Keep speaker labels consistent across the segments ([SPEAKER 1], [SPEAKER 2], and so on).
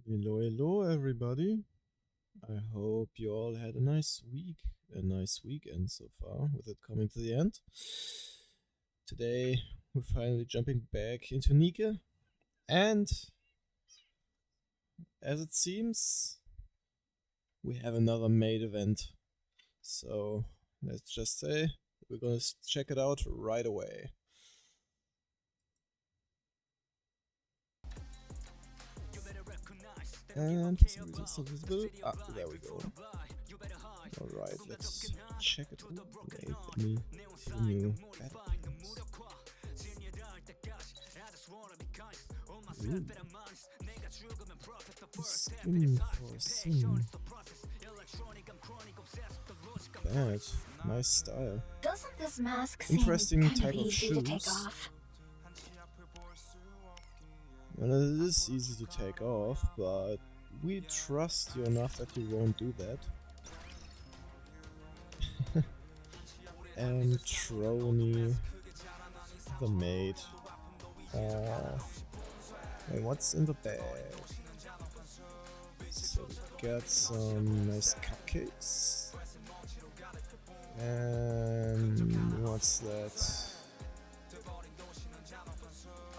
[SPEAKER 1] Hello everybody. I hope you all had a nice weekend so far, with it coming to the end. Today we're finally jumping back into Nika, and as it seems, we have another maid event. So let's just say we're gonna check it out right away. And for some reason it's not visible. There we go. Alright, let's check it out. Wait, let me few new battle items. Ooh. Skin for sin. Bad. Nice style.
[SPEAKER 2] Doesn't this mask
[SPEAKER 1] Interesting
[SPEAKER 2] seem
[SPEAKER 1] type of
[SPEAKER 2] easy to take
[SPEAKER 1] shoes.
[SPEAKER 2] off?
[SPEAKER 1] Well, it is easy to take off, but we trust you enough that you won't do that. And Trony, the maid. Wait, what's in the bag? So we got some nice cupcakes. And what's that?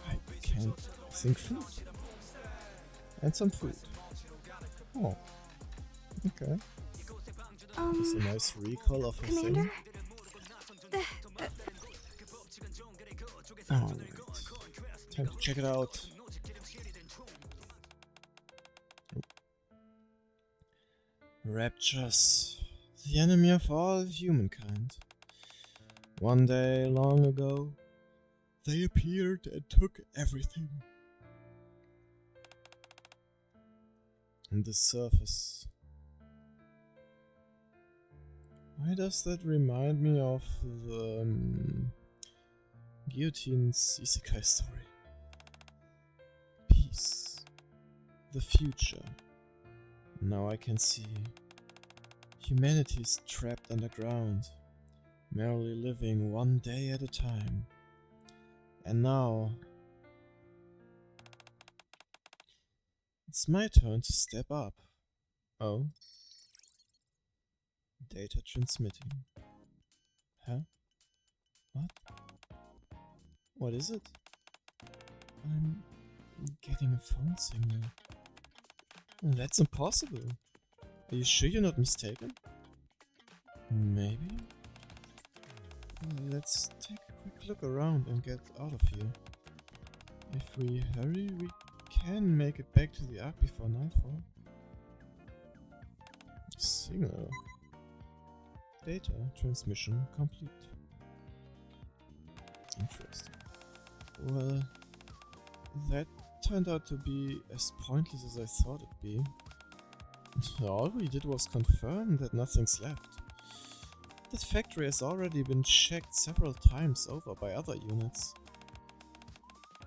[SPEAKER 1] I can't think food. And some food. Oh. Okay. It's a nice recall of a
[SPEAKER 2] Commander?
[SPEAKER 1] thing. Alright. Time to check it out. Raptures, the enemy of all humankind. One day, long ago, they appeared and took everything. And the surface. Why does that remind me of the Guillotine's isekai story? Peace. The future. Now I can see. Humanity is trapped underground, merely living one day at a time. And now it's my turn to step up. Oh. Data transmitting. Huh? What? What is it? I'm getting a phone signal. That's impossible. Are you sure you're not mistaken? Maybe? Let's take a quick look around and get out of here. If we hurry, we can make it back to the Ark before nightfall. Signal. Data transmission complete. Interesting. Well, that turned out to be as pointless as I thought it'd be. All we did was confirm that nothing's left. That factory has already been checked several times over by other units.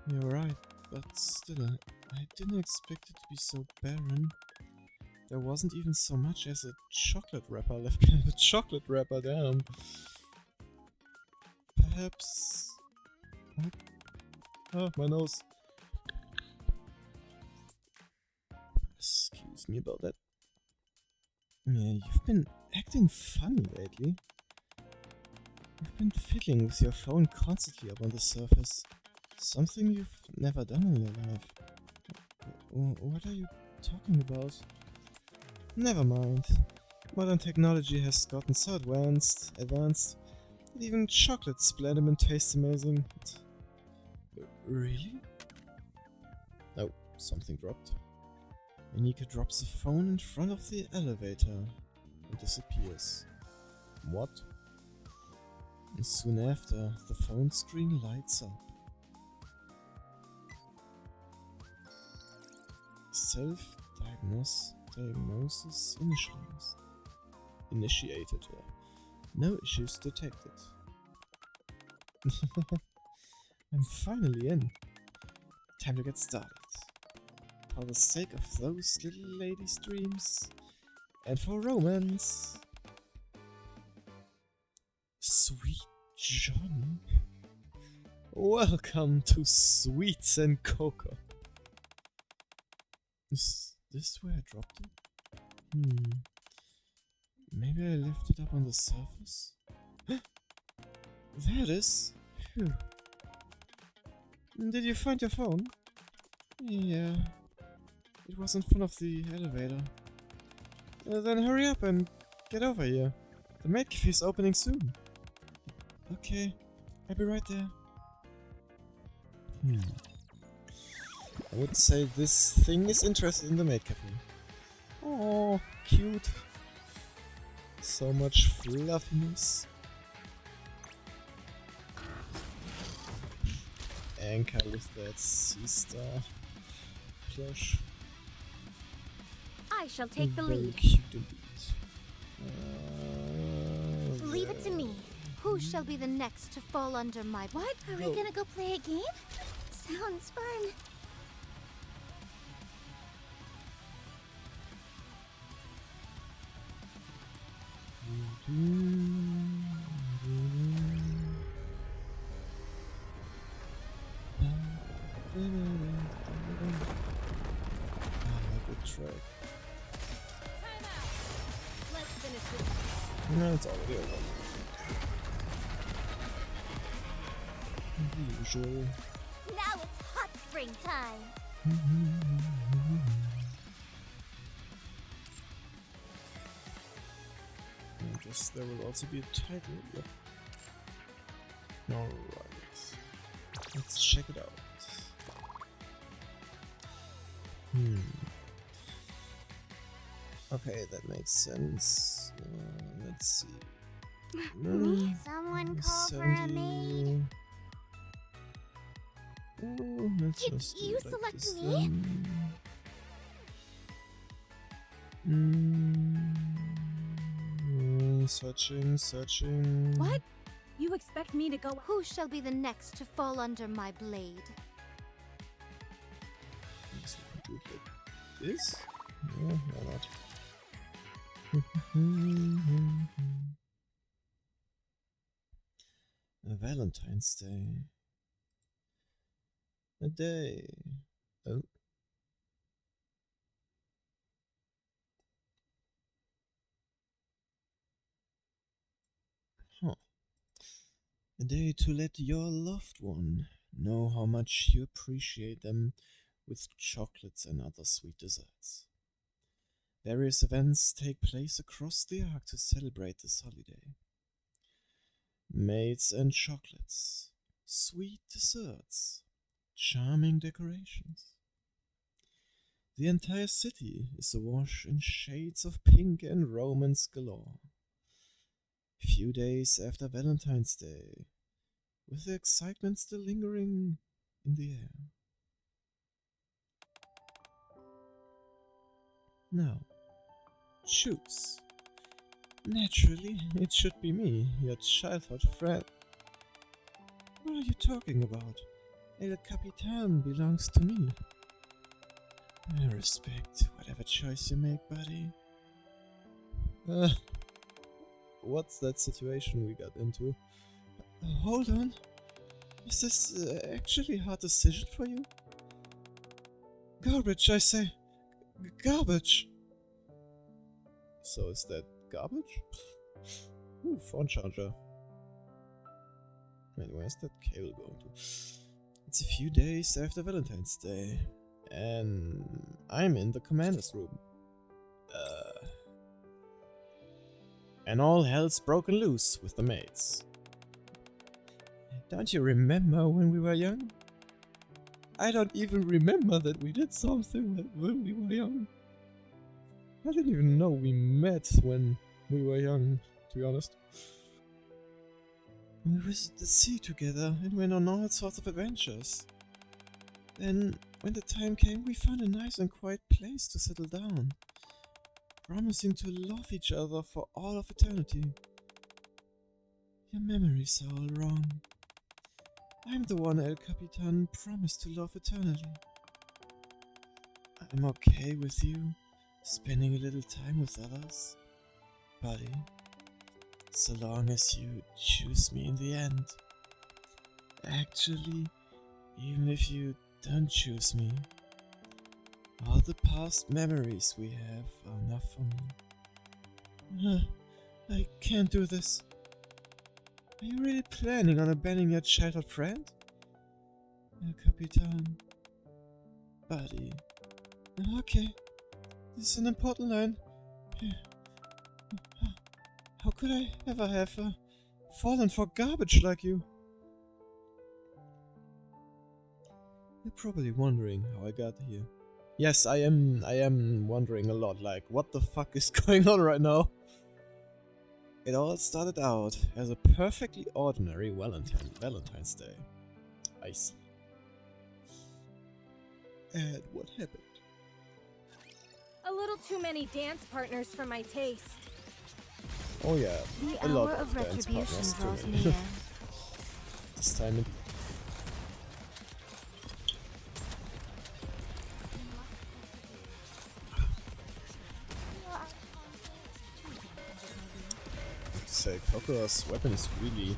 [SPEAKER 1] You're right, but still, I didn't expect it to be so barren. There wasn't even so much as a chocolate wrapper left behind. A chocolate wrapper, damn. Perhaps... What? Oh, my nose. Excuse me about that. Yeah, you've been acting funny lately. You've been fiddling with your phone constantly up on the surface. Something you've never done in your life. What are you talking about? Never mind. Modern technology has gotten so advanced that even chocolate's splendid and tastes amazing. Really? Oh, something dropped. Nika drops the phone in front of the elevator and disappears. What? And soon after, the phone screen lights up. Self-diagnosis initiated. No issues detected. I'm finally in. Time to get started. For the sake of those little ladies' dreams. And for romance. Sweet Johnny. Welcome to Sweets and Cocoa. This where I dropped it? Maybe I left it up on the surface? There it is! Phew. Did you find your phone? Yeah. It was in front of the elevator. Then hurry up and get over here. The maid cafe is opening soon. Okay, I'll be right there. I would say this thing is interested in the maid cafe. Oh, cute. So much fluffiness. Anchor with that sea star plush.
[SPEAKER 2] I shall take the
[SPEAKER 1] Very
[SPEAKER 2] lead.
[SPEAKER 1] cute indeed.
[SPEAKER 2] Leave it to me. Who shall be the next to fall under my... What? Are we gonna go play a game? Sounds fun.
[SPEAKER 1] Good track.
[SPEAKER 2] Time out. Let's finish this.
[SPEAKER 1] No, it's already over. Usual.
[SPEAKER 2] Now it's hot spring time.
[SPEAKER 1] I guess there will also be a title. Yep. Alright. Let's check it out. Okay, that makes sense. Let's see.
[SPEAKER 2] Someone call for a maid.
[SPEAKER 1] Oh, let's
[SPEAKER 2] Did
[SPEAKER 1] just do
[SPEAKER 2] you
[SPEAKER 1] it like
[SPEAKER 2] select
[SPEAKER 1] this
[SPEAKER 2] me?
[SPEAKER 1] then. Searching.
[SPEAKER 2] What? You expect me to go... Who shall be the next to fall under my blade?
[SPEAKER 1] Guess we can do it like this? Yeah, why not? Valentine's Day. A day. Oh. Huh. A day to let your loved one know how much you appreciate them with chocolates and other sweet desserts. Various events take place across the arc to celebrate this holiday. Maids and chocolates, sweet desserts, charming decorations. The entire city is awash in shades of pink and romance galore. Few days after Valentine's Day, with the excitement still lingering in the air. Now, choose. Naturally, it should be me, your childhood friend. What are you talking about? El Capitan belongs to me. I respect whatever choice you make, buddy. What's that situation we got into? Hold on. Is this actually a hard decision for you? Garbage, I say. Garbage! So is that garbage? Ooh, phone charger. Wait, where's that cable going to? It's a few days after Valentine's Day, and I'm in the commander's room. And all hell's broken loose with the maids. Don't you remember when we were young? I don't even remember that we did something when we were young. I didn't even know we met when we were young, to be honest. We visited the sea together and went on all sorts of adventures. Then, when the time came, we found a nice and quiet place to settle down, promising to love each other for all of eternity. Your memories are all wrong. I'm the one El Capitan promised to love eternally. I'm okay with you spending a little time with others, buddy, so long as you choose me in the end. Actually, even if you don't choose me, All the past memories we have are enough for me. I can't do this. Are you really planning on abandoning your childhood friend? El Capitan. Buddy. Okay. This is an important line. How could I ever have fallen for garbage like you? You're probably wondering how I got here. Yes, I am wondering a lot, like, what the fuck is going on right now? It all started out as a perfectly ordinary Valentine's Day. I see. And what happened?
[SPEAKER 2] A little too many dance partners for my taste.
[SPEAKER 1] Oh yeah,
[SPEAKER 2] The
[SPEAKER 1] a lot
[SPEAKER 2] hour
[SPEAKER 1] of
[SPEAKER 2] of
[SPEAKER 1] dance
[SPEAKER 2] retribution
[SPEAKER 1] partners too
[SPEAKER 2] draws
[SPEAKER 1] many.
[SPEAKER 2] near.
[SPEAKER 1] This time it... Say, Kokoro's weapon is really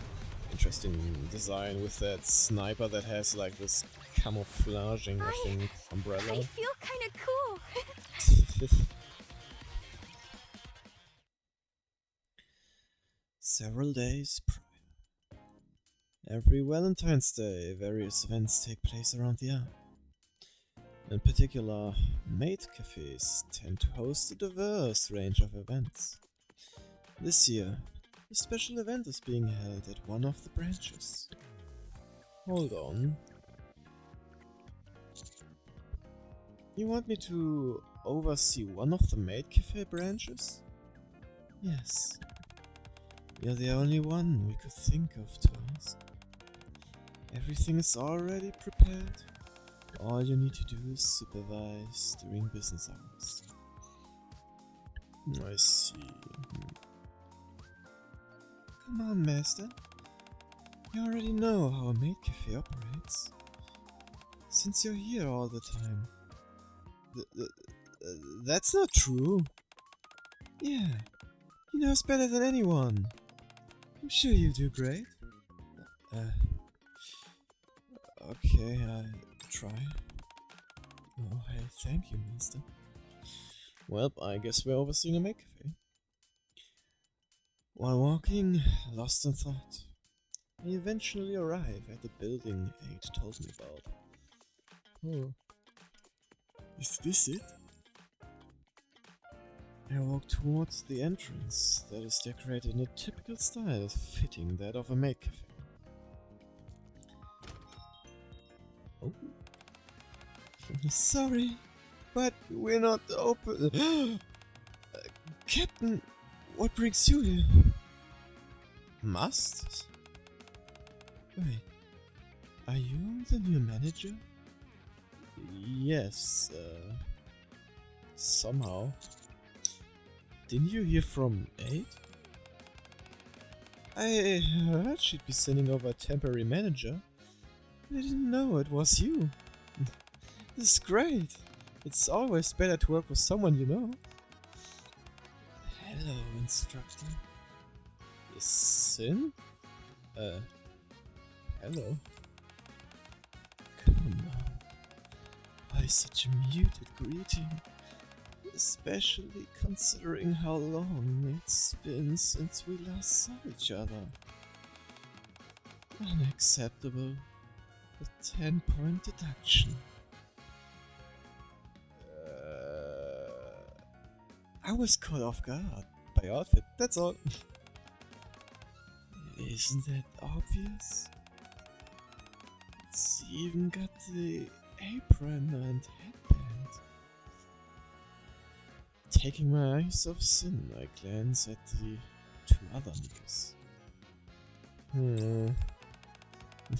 [SPEAKER 1] interesting design with that sniper that has like this camouflaging, I think, umbrella.
[SPEAKER 2] I feel kind of cool.
[SPEAKER 1] Several days prior. Every Valentine's Day, various events take place around the island. In particular, maid cafes tend to host a diverse range of events. This year, a special event is being held at one of the branches. Hold on. You want me to oversee one of the maid cafe branches? Yes. You're the only one we could think of to ask. Everything is already prepared. All you need to do is supervise during business hours. I see. Come on, Master. You already know how a maid cafe operates. Since you're here all the time. That's not true. Yeah, he knows better than anyone. I'm sure you'll do great. Okay, I'll try. Oh, hey, thank you, Master. Well, I guess we're overseeing a maid cafe. While walking, lost in thought, I eventually arrive at the building Aid told me about. Oh. Is this it? I walk towards the entrance that is decorated in a typical style fitting that of a maid cafe. Oh. Sorry, but we're not open. Captain, what brings you here? Must? Wait, are you the new manager? Yes, somehow. Didn't you hear from Aid? I heard she'd be sending over a temporary manager. I didn't know it was you. This is great. It's always better to work with someone you know. Hello, instructor. Sin? Hello. Come on. Why such a muted greeting? Especially considering how long it's been since we last saw each other. Unacceptable. A 10-point deduction. I was caught off guard by your outfit, that's all. Isn't that obvious? It's even got the apron and headband. Taking my eyes off Sin, I glance at the two other niggas.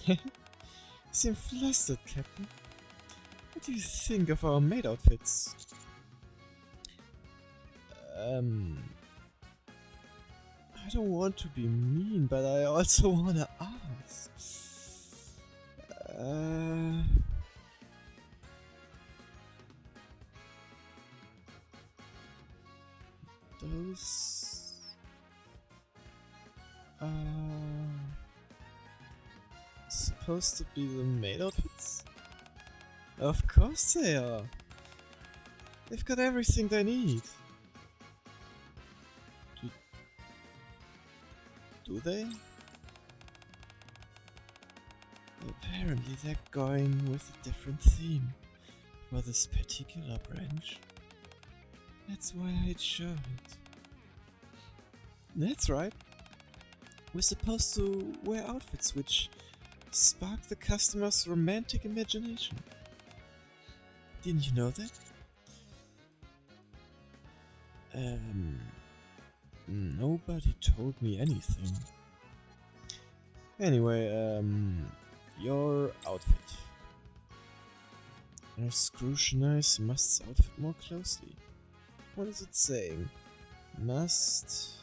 [SPEAKER 1] You seem flustered, Captain. What do you think of our maid outfits? I don't want to be mean, but I also wanna ask. Those are supposed to be the maid outfits? Of course they are. They've got everything they need. Do they? Apparently they're going with a different theme for this particular branch. That's why I'd show it. That's right. We're supposed to wear outfits which spark the customer's romantic imagination. Didn't you know that? Nobody told me anything. Anyway, your outfit. I scrutinize Must's outfit more closely. What is it saying? Must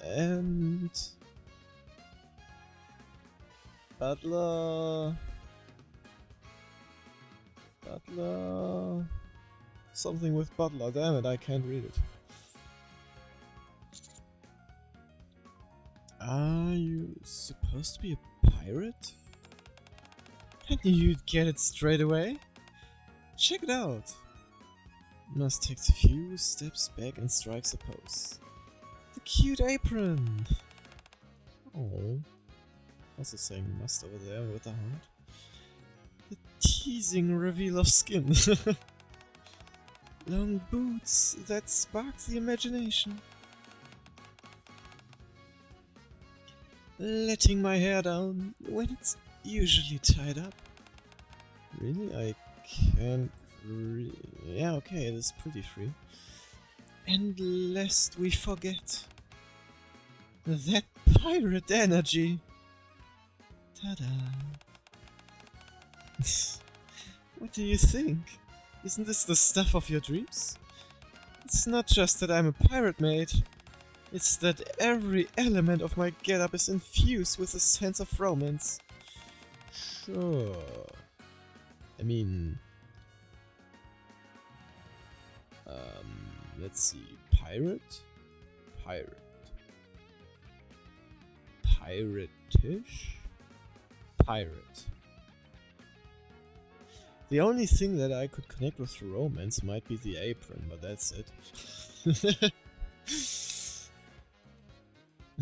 [SPEAKER 1] and Butler. Something with Butler. Damn it, I can't read it. Are you supposed to be a pirate? I knew you'd get it straight away. Check it out. Must takes a few steps back and strikes a pose. The cute apron. Oh. Also saying must over there with the heart. The teasing reveal of skin. Long boots that spark the imagination. Letting my hair down when it's usually tied up. Really? I can't yeah, okay, it is pretty free. And lest we forget, that pirate energy. Ta-da. What do you think? Isn't this the stuff of your dreams? It's not just that I'm a pirate maid. It's that every element of my getup is infused with a sense of romance. Sure. I mean... let's see. Pirate? Pirate. Piratish? Pirate. The only thing that I could connect with romance might be the apron, but that's it.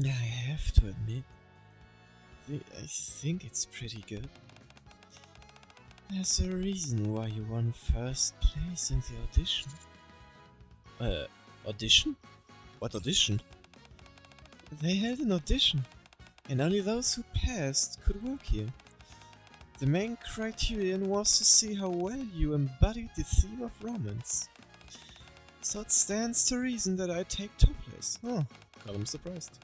[SPEAKER 1] I have to admit, I think it's pretty good. There's a reason why you won first place in the audition. Audition? What audition? They held an audition, and only those who passed could work here. The main criterion was to see how well you embodied the theme of romance. So it stands to reason that I take top place. Oh, God, I'm surprised.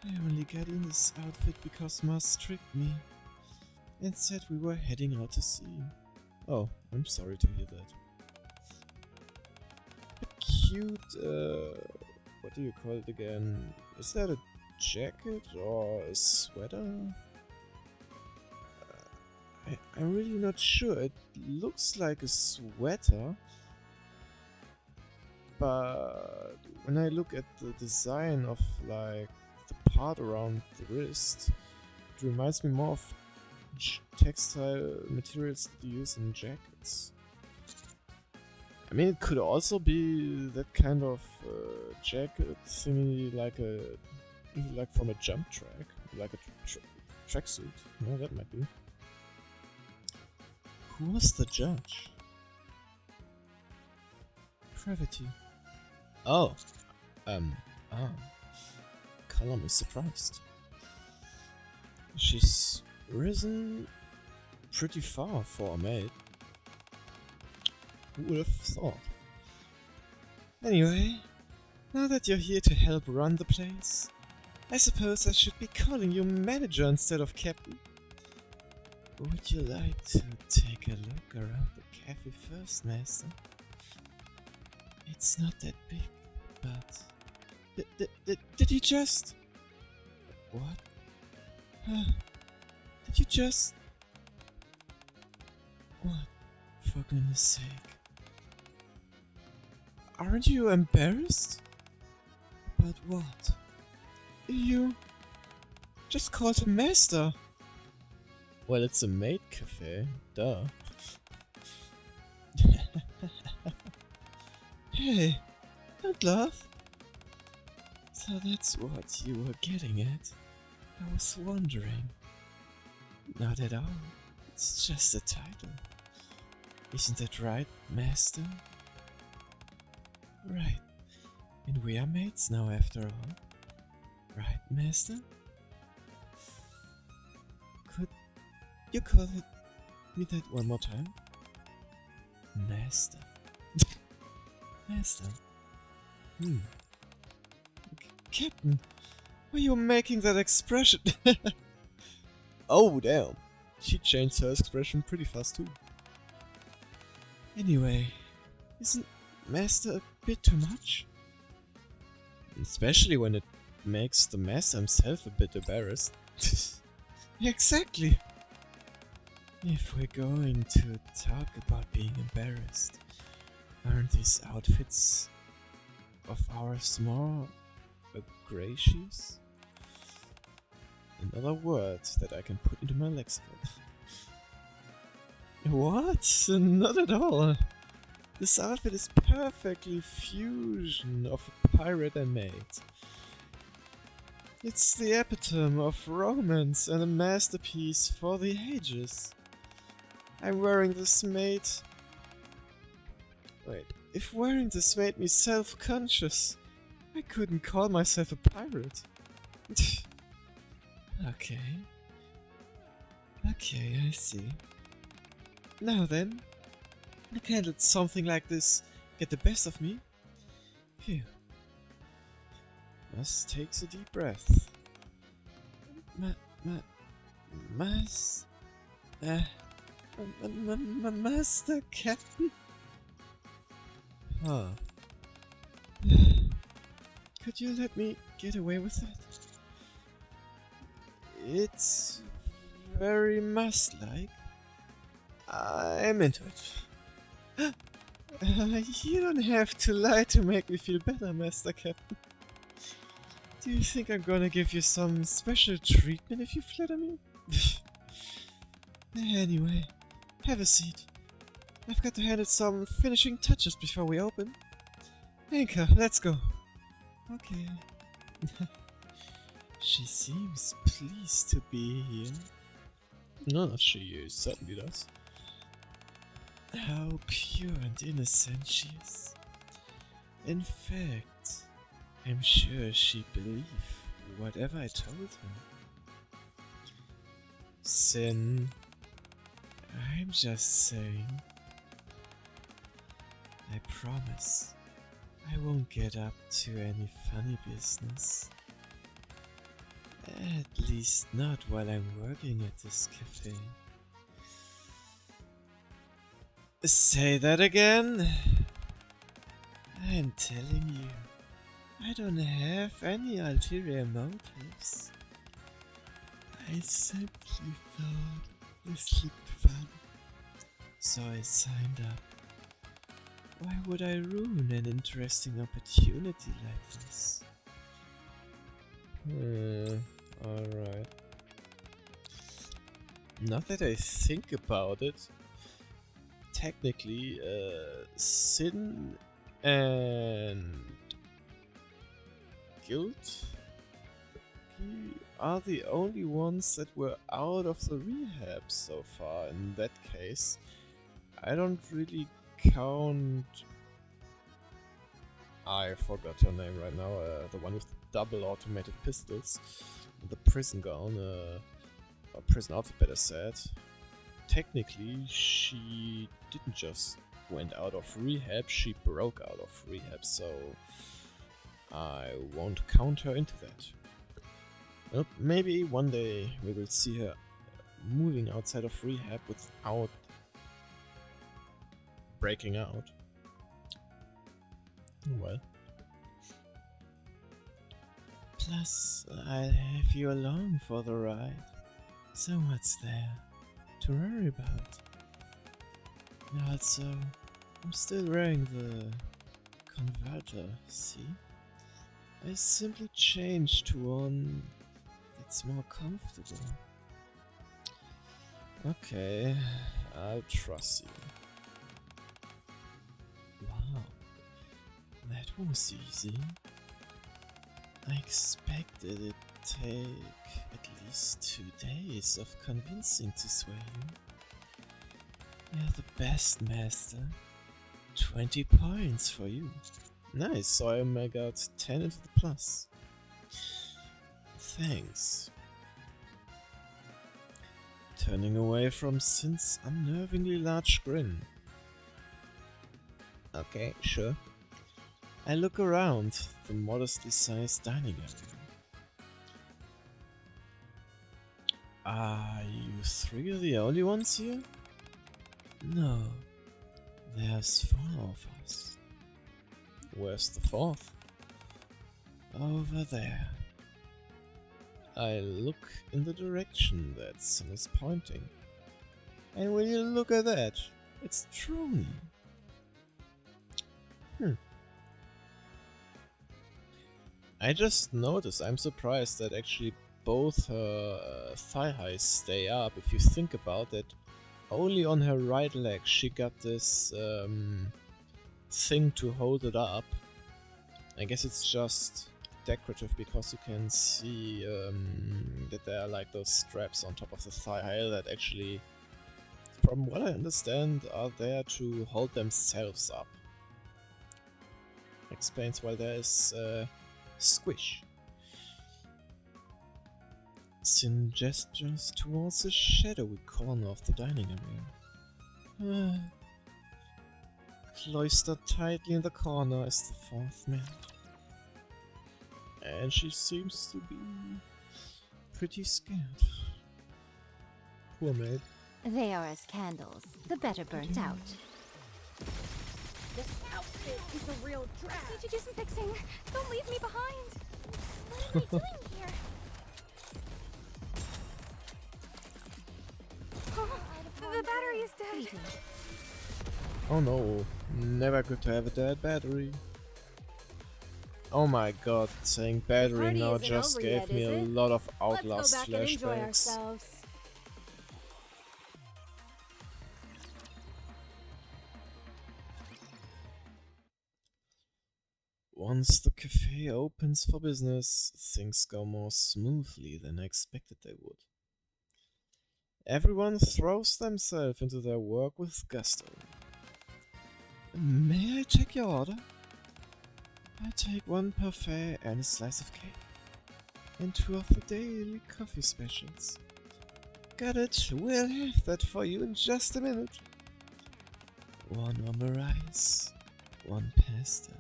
[SPEAKER 1] I only got in this outfit because Mars tricked me and said we were heading out to sea. Oh, I'm sorry to hear that. A cute, what do you call it again? Is that a jacket or a sweater? I'm really not sure. It looks like a sweater, but when I look at the design of like the part around the wrist, it reminds me more of textile materials that you use in jackets. I mean, it could also be that kind of jacket thingy, like from a jump track, like a tracksuit. Yeah, that might be. Who was the judge? Gravity. Oh. Column is surprised. She's risen pretty far for a maid. Who would have thought? Anyway, now that you're here to help run the place, I suppose I should be calling you manager instead of captain. Would you like to take a look around the cafe first, Master? It's not that big, but... Did you just... What? Did you just... What? For goodness sake. Aren't you embarrassed? About what? You... just called him Master. Well, it's a maid cafe, duh. Hey, don't laugh. So that's what you were getting at. I was wondering. Not at all. It's just a title. Isn't that right, Master? Right. And we are mates now after all. Right, Master? Could you call it me that one more time? Master. Master. Captain, why are you making that expression? Oh, damn. She changed her expression pretty fast too. Anyway, isn't Master a bit too much? Especially when it makes the Master himself a bit embarrassed. Exactly. If we're going to talk about being embarrassed, aren't these outfits of ours more gracious? Another word that I can put into my lexicon. What? Not at all. This outfit is perfectly fusion of a pirate and maid. It's the epitome of romance and a masterpiece for the ages. I'm wearing this maid. Wait, if wearing this made me self-conscious, I couldn't call myself a pirate. Okay. Okay, I see. Now then, can't let something like this get the best of me. Phew. Just takes a deep breath. Master Captain? Huh. Could you let me get away with that? It's very must-like. I'm into it. You don't have to lie to make me feel better, Master Captain. Do you think I'm gonna give you some special treatment if you flatter me? Anyway, have a seat. I've got to handle some finishing touches before we open. Anchor, let's go. Okay. She seems pleased to be here. No, she certainly does. How pure and innocent she is. In fact, I'm sure she believed whatever I told her. Sin. I'm just saying. I promise I won't get up to any funny business. At least not while I'm working at this cafe. Say that again? I'm telling you, I don't have any ulterior motives. I simply thought this looked fun, so I signed up. Why would I ruin an interesting opportunity like this? Alright. Not that I think about it. Technically, Sin and Guilt are the only ones that were out of the rehab so far. In that case, I don't really count. I forgot her name right now. The one with double automated pistols, the prison gown, or prison outfit, better said. Technically, she didn't just went out of rehab, she broke out of rehab, so I won't count her into that. Well, maybe one day we will see her moving outside of rehab without breaking out. Well. Plus, I'll have you along for the ride, so what's there to worry about? Also, I'm still wearing the converter, see? I simply changed to one that's more comfortable. Okay, I'll trust you. Wow, was easy. I expected it take at least 2 days of convincing to sway you. You're the best, master. 20 points for you. Nice, so I got 10 into the plus. Thanks. Turning away from Sin's unnervingly large grin. Okay, sure. I look around the modestly sized dining area. Are you 3 the only ones here? No, there's 4 of us. Where's the 4th? Over there. I look in the direction that Sin is pointing. And will you look at that? It's Trony. I just noticed, I'm surprised that actually both her thigh highs stay up. If you think about it, only on her right leg she got this thing to hold it up. I guess it's just decorative because you can see that there are like those straps on top of the thigh high that actually, from what I understand, are there to hold themselves up. Explains why there is squish. Sin gestures towards the shadowy corner of the dining area. Cloistered tightly in the corner is the 4th maid. And she seems to be pretty scared. Poor maid.
[SPEAKER 2] They are as candles, the better burnt out.
[SPEAKER 3] This outfit is a real drag.
[SPEAKER 2] I need to do some fixing. Don't leave me behind. What am I doing here? Oh, the battery is dead.
[SPEAKER 1] Oh no, never good to have a dead battery. Oh my god, saying battery now just gave me a lot of Outlast
[SPEAKER 3] Let's go back and enjoy
[SPEAKER 1] flashbacks.
[SPEAKER 3] ourselves.
[SPEAKER 1] Once the cafe opens for business, things go more smoothly than I expected they would. Everyone throws themselves into their work with gusto. May I take your order? I take 1 parfait and a slice of cake. And 2 of the daily coffee specials. Got it, we'll have that for you in just a minute. 1 omurice, 1 pasta,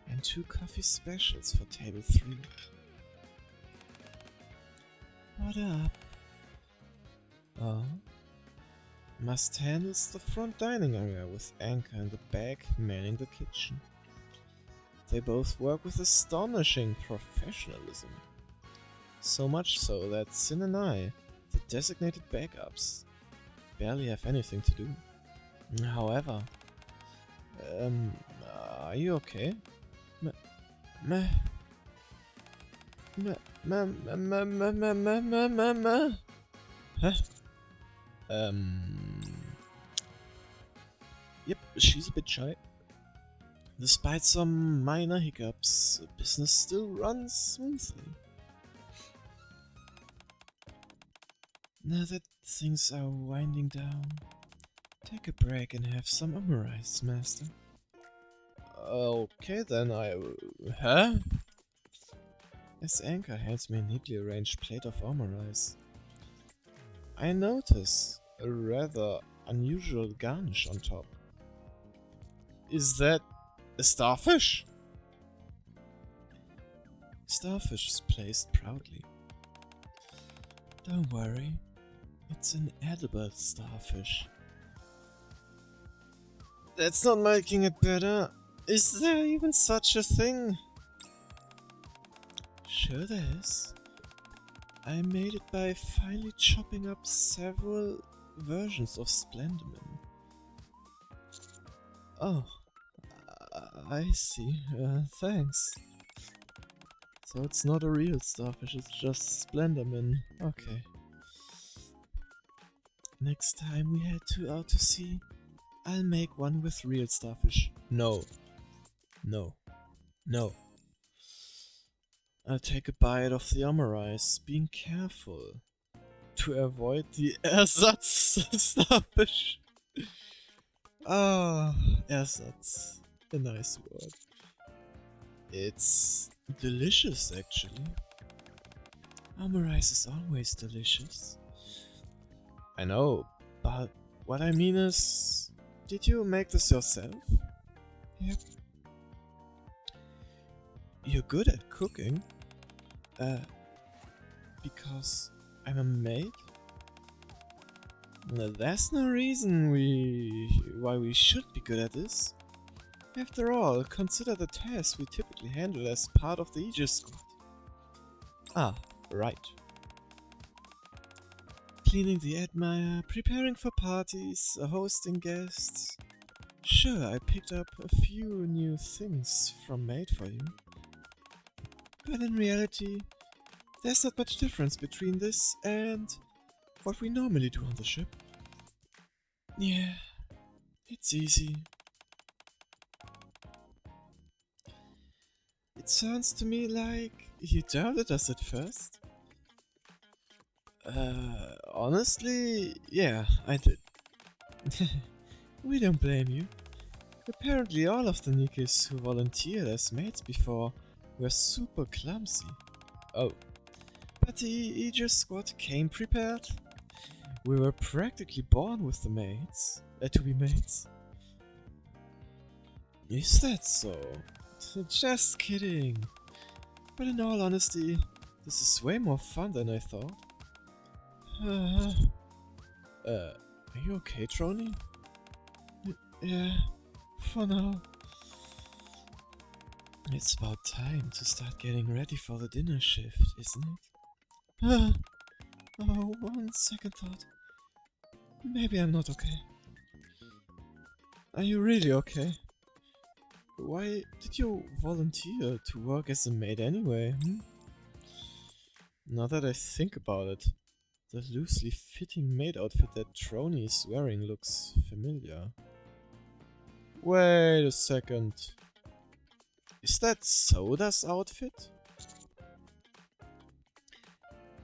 [SPEAKER 1] and 2 coffee specials for table 3. Order up. Oh? Must handles the front dining area with Anchor in the back manning the kitchen. They both work with astonishing professionalism. So much so that Sin and I, the designated backups, barely have anything to do. However, are you okay? Huh? Yep, she's a bit shy. Despite some minor hiccups, business still runs smoothly. Now that things are winding down, take a break and have some omurice, master. Okay then, huh? As Anchor hands me a neatly arranged plate of omurice, I notice a rather unusual garnish on top. Is that a starfish? Starfish is placed proudly. Don't worry, it's an edible starfish. That's not making it better. Is there even such a thing? Sure there is. I made it by finely chopping up several versions of Splenderman. Oh, I see. Thanks. So it's not a real starfish, it's just Splenderman. Okay. Next time we head out to sea, I'll make one with real starfish. No. No. No. I'll take a bite of the omerice, being careful to avoid the Ersatzstabisch. Ah, Ersatz. A nice word. It's delicious, actually. Omerice is always delicious. I know, but what I mean is, did you make this yourself? Yep. You're good at cooking. Because I'm a maid? There's no reason why we should be good at this. After all, consider the tasks we typically handle as part of the Aegis squad. Ah, right. Cleaning the Admire, preparing for parties, hosting guests. Sure, I picked up a few new things from Maid for you. But in reality, there's not much difference between this and what we normally do on the ship. Yeah, it's easy. It sounds to me like you doubted us at first. Honestly, yeah, I did. We don't blame you. Apparently all of the Nikis who volunteered as maids before were super clumsy. Oh, but the Aegis squad came prepared. We were practically born with the maids, to be maids. Is that so? Just kidding. But in all honesty, this is way more fun than I thought. Are you okay, Trony? Yeah, for now. It's about time to start getting ready for the dinner shift, isn't it? Oh, one second thought. Maybe I'm not okay. Are you really okay? Why did you volunteer to work as a maid anyway? Now that I think about it, the loosely fitting maid outfit that Trony is wearing looks familiar. Wait a second. Is that Soda's outfit?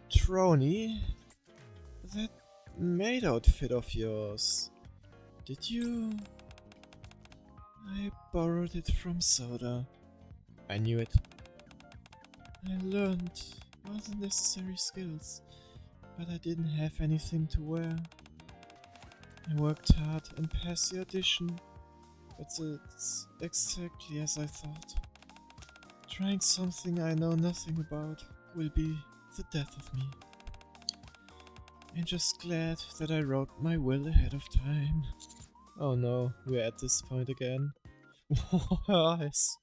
[SPEAKER 1] Trony, that maid outfit of yours. Did you... I borrowed it from Soda. I knew it. I learned all the necessary skills, but I didn't have anything to wear. I worked hard and passed the audition, but it's exactly as I thought. Trying something I know nothing about will be the death of me. I'm just glad that I wrote my will ahead of time. Oh no, we're at this point again. Yes.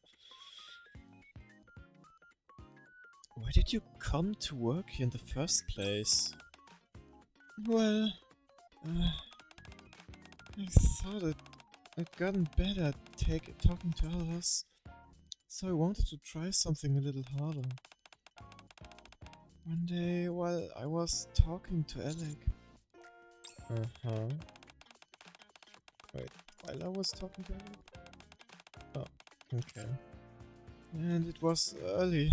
[SPEAKER 1] Why did you come to work here in the first place? Well, I thought I'd gotten better at talking to others, so I wanted to try something a little harder. One day, while I was talking to Alec... Wait, while I was talking to Alec? Oh, okay. And it was early,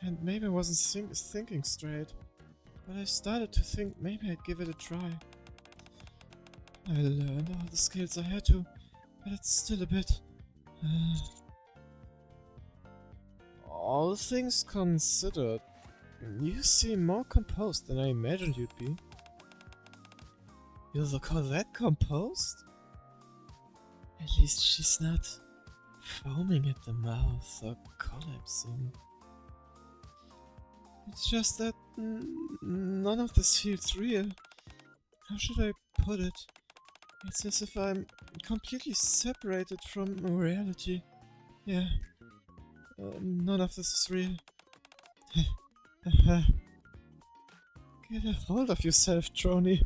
[SPEAKER 1] and maybe I wasn't thinking straight, but I started to think maybe I'd give it a try. I learned all the skills I had to, but it's still a bit... All things considered, you seem more composed than I imagined you'd be. You'll call that composed? At least she's not foaming at the mouth or collapsing. It's just that none of this feels real. How should I put it? It's as if I'm completely separated from reality. Yeah. None of this is real. Get a hold of yourself, Trony.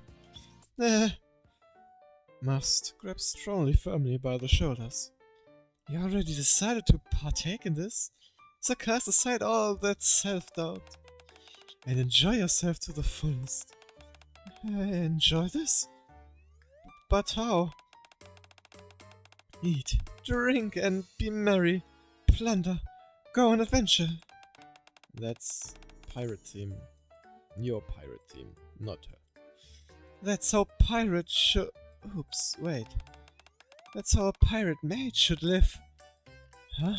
[SPEAKER 1] Must grabs Trony firmly by the shoulders. You already decided to partake in this? So cast aside all that self-doubt and enjoy yourself to the fullest. Enjoy this? But how? Eat, drink, and be merry. plunder, go on adventure. That's pirate theme. Your pirate theme, not her. That's how pirates should... Oops, wait. That's how a pirate maid should live. Huh?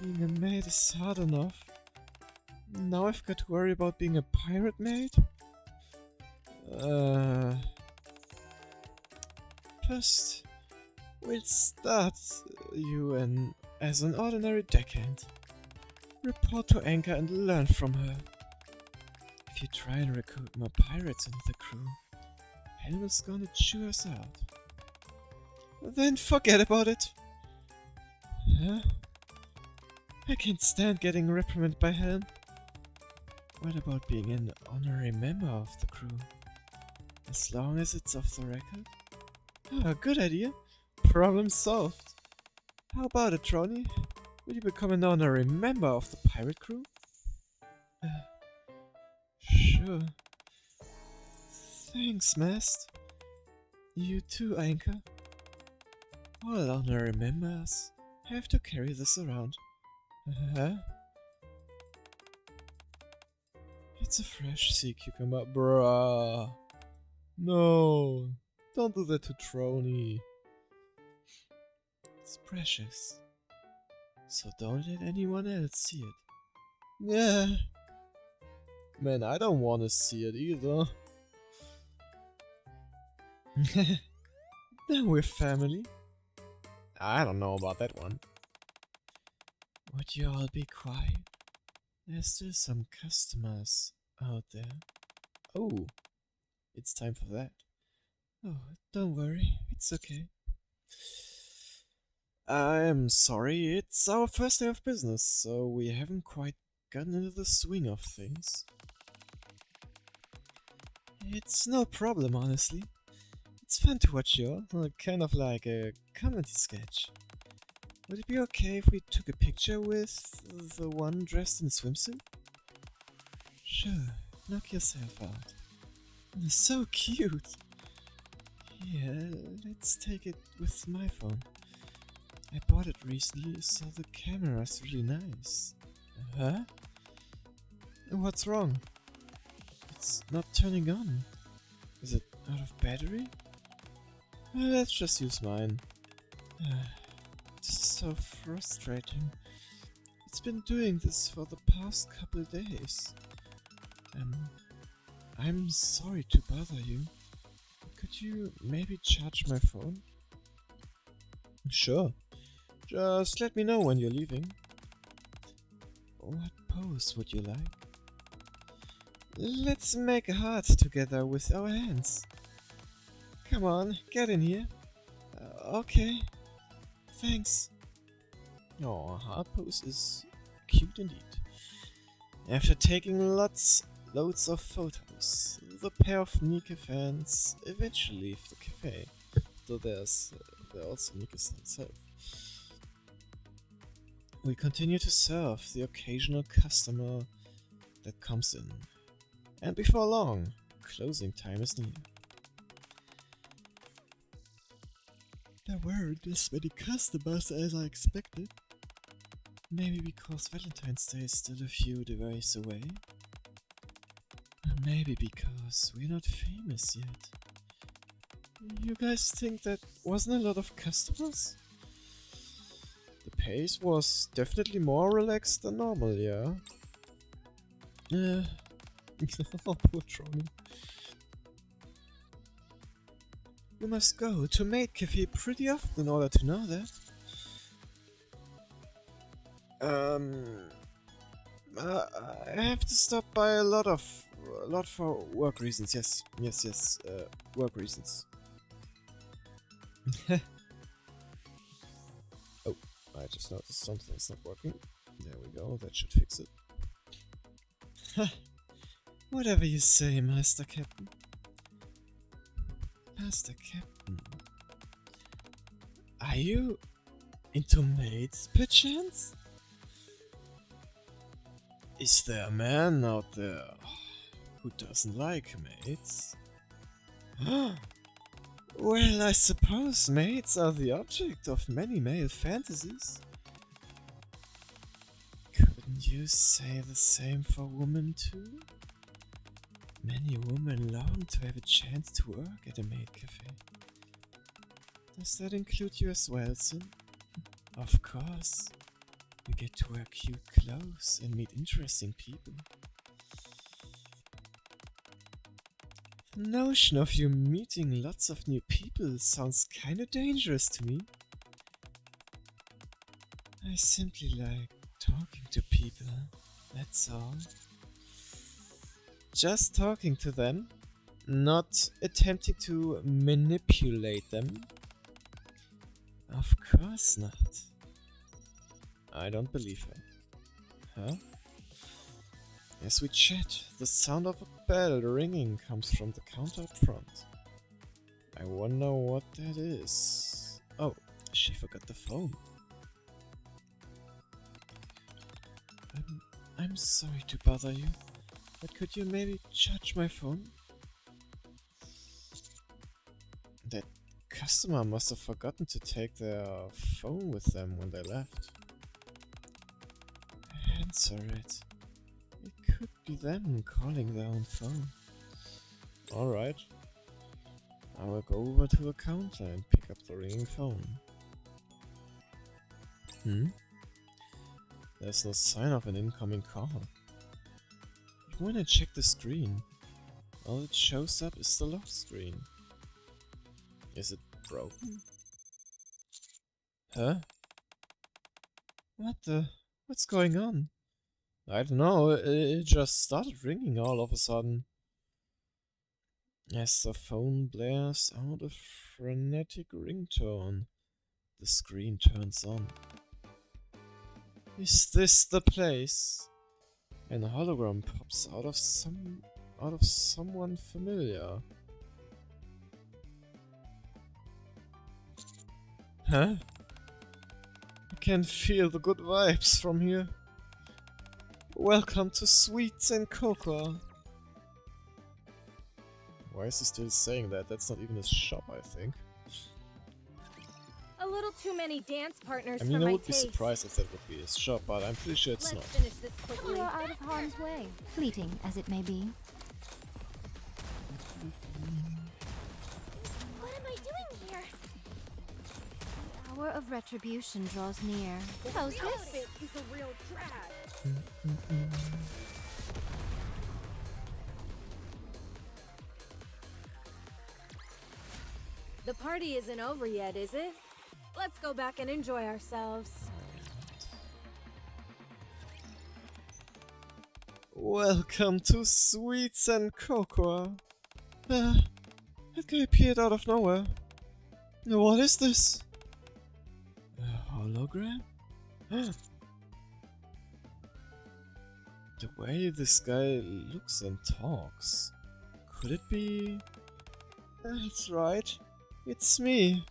[SPEAKER 1] Being a maid is hard enough. Now I've got to worry about being a pirate maid? First, we'll start you as an ordinary deckhand. Report to Anchor and learn from her. If you try and recruit more pirates into the crew, Helm is gonna chew us out. Then forget about it. Huh? I can't stand getting reprimanded by Helm. What about being an honorary member of the crew? As long as it's off the record? Oh, good idea. Problem solved. How about it, Trony? Will you become an honorary member of the pirate crew? Sure. Thanks, Mast. You too, Anchor. All honorary members have to carry this around. Huh? It's a fresh sea cucumber, bruh. No, don't do that to Trony. It's precious, so don't let anyone else see it. Yeah. Man, I don't want to see it either. Then we're family. I don't know about that one. Would you all be quiet? There's still some customers out there. Oh, it's time for that. Oh, don't worry, it's okay. I'm sorry, it's our first day of business, so we haven't quite gotten into the swing of things. It's no problem, honestly. It's fun to watch you all, kind of like a comedy sketch. Would it be okay if we took a picture with the one dressed in a swimsuit? Sure, knock yourself out. So cute! Here, let's take it with my phone. I bought it recently, so the camera's really nice. Huh? What's wrong? It's not turning on. Is it out of battery? Let's just use mine. This is so frustrating. It's been doing this for the past couple days. I'm sorry to bother you. Could you maybe charge my phone? Sure. Just let me know when you're leaving. What pose would you like? Let's make a heart together with our hands. Come on, get in here. Okay. Thanks. Oh, heart pose is cute indeed. After taking loads of photos, the pair of Nika fans eventually leave the cafe. Though there also Nika's himself. We continue to serve the occasional customer that comes in. And before long, closing time is near. There weren't as many customers as I expected. Maybe because Valentine's Day is still a few days away. Maybe because we're not famous yet. You guys think that wasn't a lot of customers? The pace was definitely more relaxed than normal, yeah? Oh, poor Trony. You must go to Maid Cafe pretty often in order to know that. I have to stop by a lot for work reasons. Yes, work reasons. Oh, I just noticed something's not working. There we go, that should fix it. Whatever you say, Master Captain. Master Captain. Are you into maids, perchance? Is there a man out there who doesn't like maids? Well, I suppose maids are the object of many male fantasies. You say the same for women too? Many women long to have a chance to work at a maid cafe. Does that include you as well, Sim? Of course. You get to wear cute clothes and meet interesting people. The notion of you meeting lots of new people sounds kinda dangerous to me. I simply like talking to people, that's all. Just talking to them, not attempting to manipulate them. Of course not. I don't believe her. Huh? As we chat, the sound of a bell ringing comes from the counter up front. I wonder what that is. Oh, she forgot the phone. I'm sorry to bother you, but could you maybe charge my phone? That customer must have forgotten to take their phone with them when they left. Answer it. It could be them calling their own phone. Alright. I will go over to the counter and pick up the ringing phone. There's no sign of an incoming call. But when I check the screen, all that shows up is the lock screen. Is it broken? Huh? What's going on? I don't know, it just started ringing all of a sudden. As the phone blares out a frenetic ringtone, the screen turns on. Is this the place? And a hologram pops out of someone familiar. Huh? I can feel the good vibes from here. Welcome to Sweets and Cocoa. Why is he still saying that? That's not even his shop, I think.
[SPEAKER 3] A little too many dance partners
[SPEAKER 1] I mean,
[SPEAKER 3] for
[SPEAKER 1] I
[SPEAKER 3] my
[SPEAKER 1] would be
[SPEAKER 3] taste.
[SPEAKER 1] surprised if that would be his shop, but I'm pretty sure it's
[SPEAKER 3] Let's
[SPEAKER 1] not.
[SPEAKER 3] finish this quickly.
[SPEAKER 2] You're out of harm's way, fleeting as it may be.
[SPEAKER 3] What am I doing here?
[SPEAKER 2] The hour of retribution draws near. How's
[SPEAKER 3] This
[SPEAKER 2] this?
[SPEAKER 3] outfit is a real drag. The party isn't over yet, is it? Let's go back and enjoy ourselves.
[SPEAKER 1] Welcome to Sweets and Cocoa. That guy appeared out of nowhere. What is this? A hologram? The way this guy looks and talks. Could it be? That's right. It's me.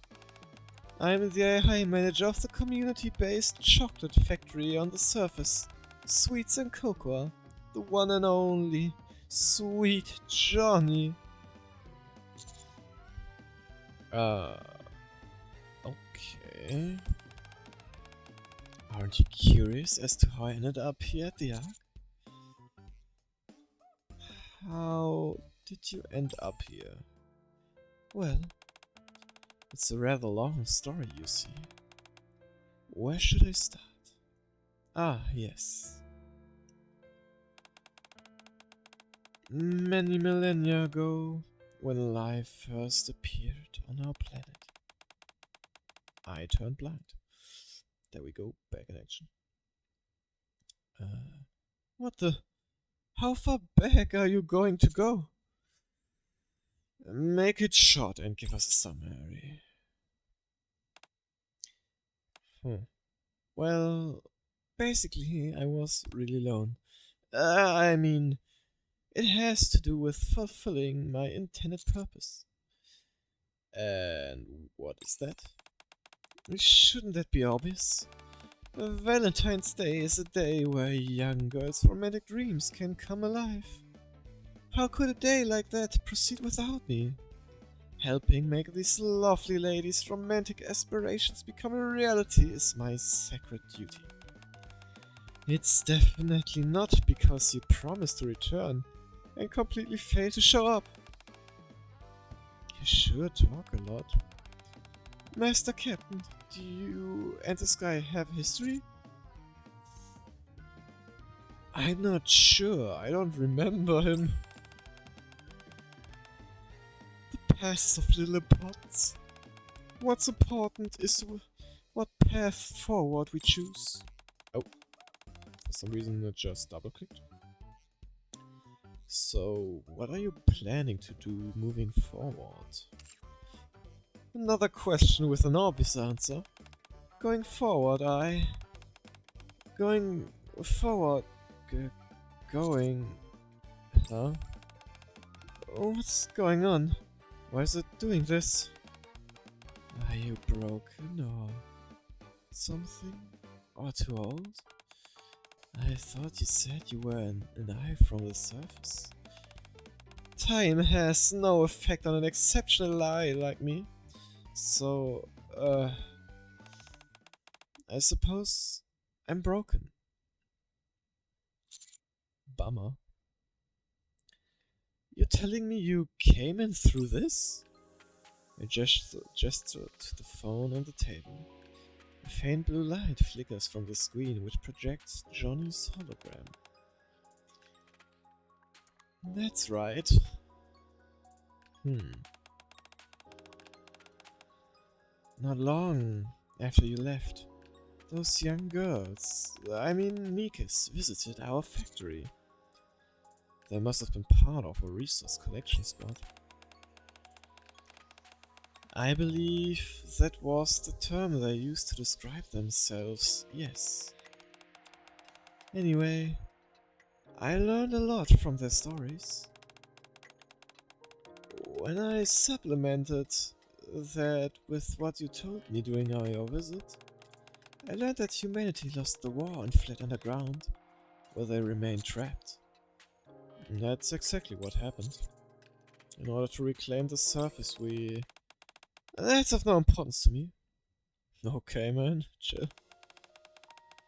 [SPEAKER 1] I'm the high manager of the community-based chocolate factory on the surface. Sweets and Cocoa. The one and only Sweet Johnny. Okay. Aren't you curious as to how I ended up here at the Ark? How did you end up here? Well, it's a rather long story, you see. Where should I start? Ah, yes. Many millennia ago, when life first appeared on our planet, I turned blind. There we go, back in action. What the? How far back are you going to go? Make it short and give us a summary. Well, basically, I was really alone. I mean, it has to do with fulfilling my intended purpose. And what is that? Shouldn't that be obvious? Valentine's Day is a day where young girls' romantic dreams can come alive. How could a day like that proceed without me? Helping make these lovely ladies' romantic aspirations become a reality is my sacred duty. It's definitely not because you promised to return and completely failed to show up. You sure talk a lot. Master Captain, do you and this guy have history? I'm not sure. I don't remember him. The past is of little importance. What's important is what path forward we choose. Oh, for some reason it just double-clicked. So, what are you planning to do moving forward? Another question with an obvious answer. Going forward, Going forward... going... Huh? What's going on? Why is it doing this? Are you broken or something? Or too old? I thought you said you were an eye from the surface. Time has no effect on an exceptional eye like me. So, I suppose I'm broken. Bummer. You're telling me you came in through this? I gestured to the phone on the table. A faint blue light flickers from the screen which projects Johnny's hologram. That's right. Not long after you left, those young girls, I mean Nikis, visited our factory. They must have been part of a resource collection squad. I believe that was the term they used to describe themselves, yes. Anyway, I learned a lot from their stories. When I supplemented that with what you told me during your visit, I learned that humanity lost the war and fled underground, where they remained trapped. And that's exactly what happened. In order to reclaim the surface, That's of no importance to me. Okay, man, chill.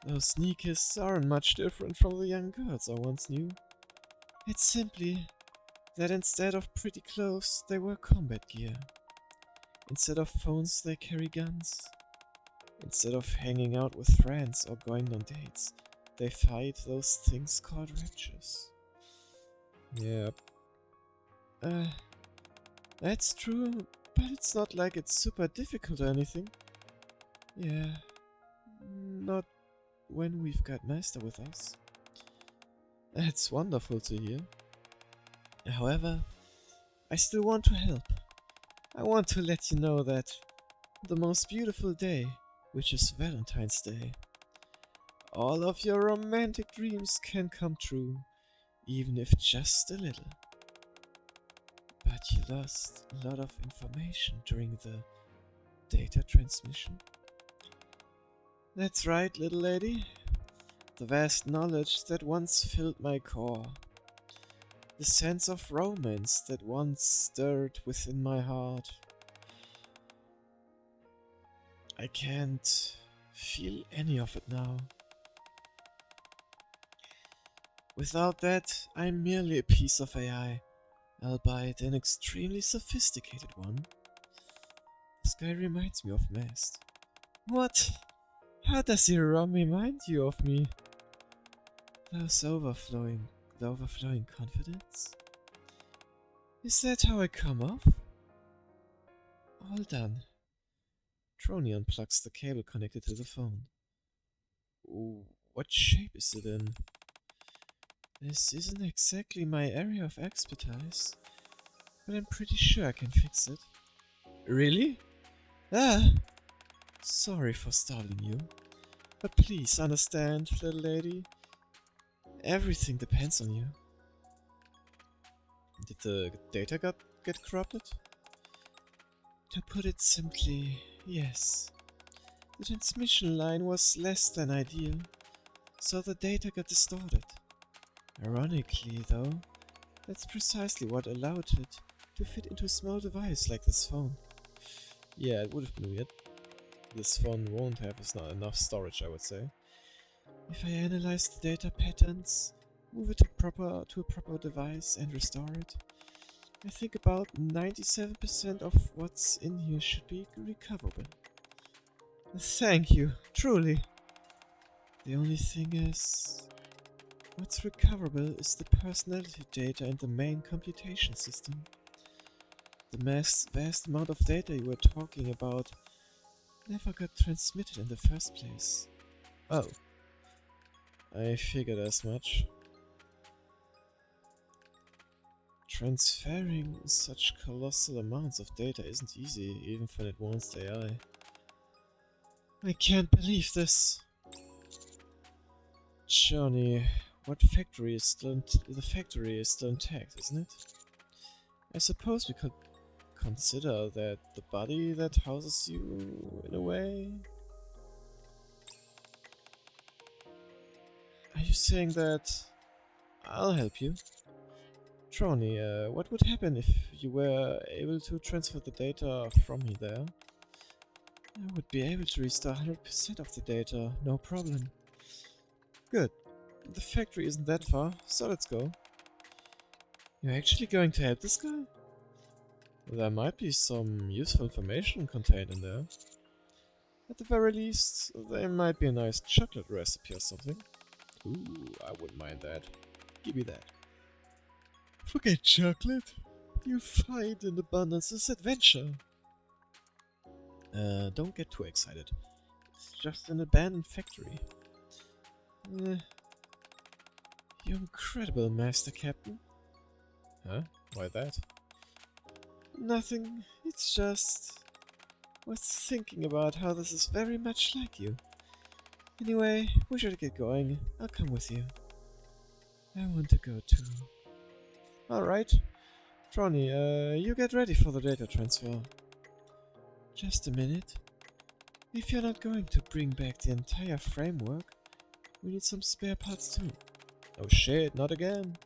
[SPEAKER 1] Those sneakers aren't much different from the young girls I once knew. It's simply that instead of pretty clothes, they wear combat gear. Instead of phones, they carry guns. Instead of hanging out with friends or going on dates, they fight those things called raptures. Yep. That's true, but it's not like it's super difficult or anything. Yeah, not when we've got Master with us. That's wonderful to hear. However, I still want to help. I want to let you know that the most beautiful day, which is Valentine's Day, all of your romantic dreams can come true, even if just a little. But you lost a lot of information during the data transmission. That's right, little lady. The vast knowledge that once filled my core. The sense of romance that once stirred within my heart. I can't feel any of it now. Without that, I'm merely a piece of AI, albeit an extremely sophisticated one. This guy reminds me of Mast. What? How does he remind you of me? The overflowing confidence? Is that how I come off? All done. Trony unplugs the cable connected to the phone. Ooh, what shape is it in? This isn't exactly my area of expertise, but I'm pretty sure I can fix it. Really? Ah! Sorry for startling you, but please understand, little lady. Everything depends on you. Did the data get corrupted? To put it simply, yes. The transmission line was less than ideal, so the data got distorted. Ironically, though, that's precisely what allowed it to fit into a small device like this phone. Yeah, it would have been weird. This phone won't have enough storage, I would say. If I analyze the data patterns, move it to a proper device and restore it, I think about 97% of what's in here should be recoverable. Thank you, truly. The only thing is, what's recoverable is the personality data in the main computation system. The vast amount of data you were talking about never got transmitted in the first place. Oh. I figured as much. Transferring such colossal amounts of data isn't easy, even for an advanced AI. I can't believe this. Johnny, what factory is still the factory is still intact, isn't it? I suppose we could consider that the body that houses you, in a way. Are you saying that I'll help you? Johnny, what would happen if you were able to transfer the data from me there? I would be able to restore 100% of the data, no problem. Good. The factory isn't that far, so let's go. You're actually going to help this guy? There might be some useful information contained in there. At the very least, there might be a nice chocolate recipe or something. Ooh, I wouldn't mind that. Give me that. Forget chocolate. You'll find in abundance this adventure. Don't get too excited. It's just an abandoned factory. You're incredible, Master Captain. Huh? Why that? Nothing. It's just... was thinking about how this is very much like you. Anyway, we should get going. I'll come with you. I want to go too. Alright. Johnny, you get ready for the data transfer. Just a minute. If you're not going to bring back the entire framework, we need some spare parts too. Oh shit, not again.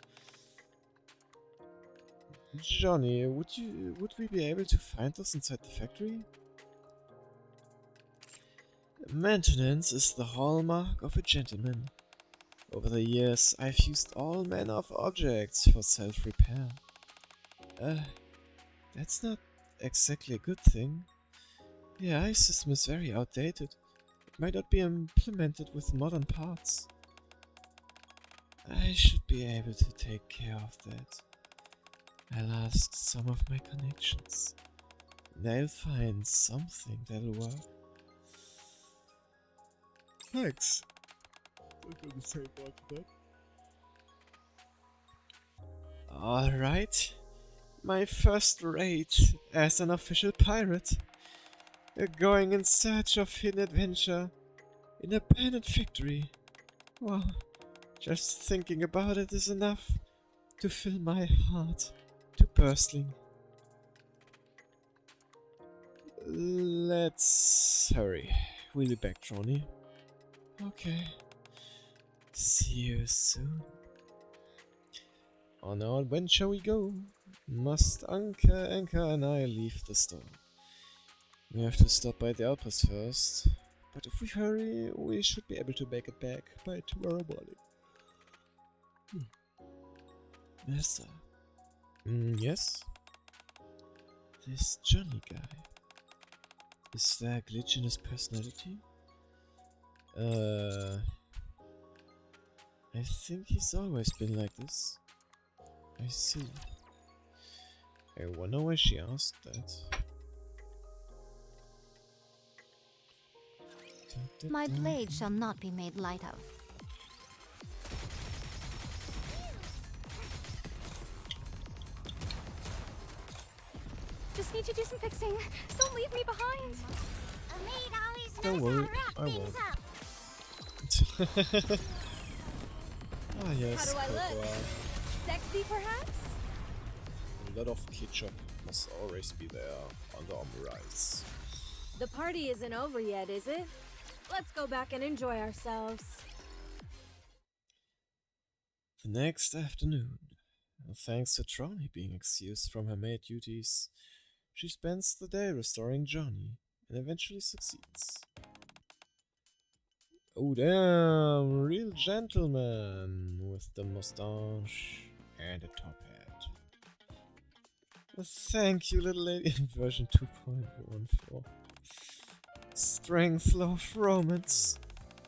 [SPEAKER 1] Johnny, would we be able to find those inside the factory? Maintenance is the hallmark of a gentleman. Over the years, I've used all manner of objects for self-repair. That's not exactly a good thing. The AI system is very outdated. It might not be implemented with modern parts. I should be able to take care of that. I'll ask some of my connections. They'll find something that'll work. Thanks. I'm gonna say about that. Alright. My first raid as an official pirate. We're going in search of hidden adventure in a abandoned factory. Wow. Just thinking about it is enough to fill my heart to bursting. Let's hurry. We'll be back, Johnny. Okay. See you soon. On our adventure we go. Must Anchor and I leave the store. We have to stop by the outpost first. But if we hurry, we should be able to make it back by tomorrow morning. Master. Yes? This Johnny guy. Is there a glitch in his personality? I think he's always been like this. I see. I wonder why she asked that.
[SPEAKER 2] My blade shall not be made light of.
[SPEAKER 3] Just need to do some fixing. Don't leave me behind.
[SPEAKER 2] A maid always
[SPEAKER 1] Don't worry, I won't. Ah yes,
[SPEAKER 3] How do I look?
[SPEAKER 1] Cobra.
[SPEAKER 3] Sexy, perhaps?
[SPEAKER 1] A lot of ketchup must always be there on the omurice.
[SPEAKER 3] The party isn't over yet, is it? Let's go back and enjoy ourselves.
[SPEAKER 1] The next afternoon, thanks to Johnny being excused from her maid duties, she spends the day restoring Johnny and eventually succeeds. Oh damn, real gentleman with the mustache and a top hat. Thank you, little lady. Version 2.14. Strength, love, romance.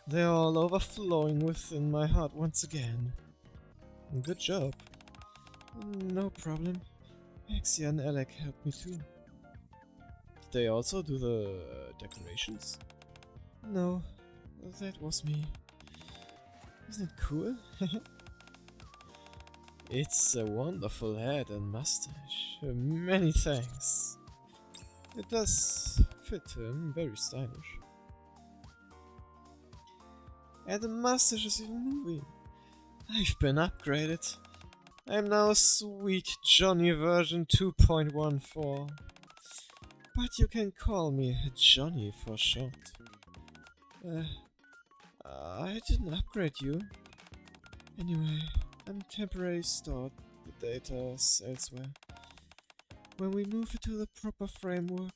[SPEAKER 1] They're all overflowing within my heart once again. Good job. No problem. Axia and Alec helped me too. Did they also do the decorations? No, that was me. Isn't it cool? It's a wonderful head and mustache. Many thanks. It does fit him, very stylish. And the mustache is even moving. I've been upgraded. I'm now Sweet Johnny version 2.14. But you can call me Johnny for short. I didn't upgrade you. Anyway, I'm temporarily stored the data elsewhere. When we move it to the proper framework...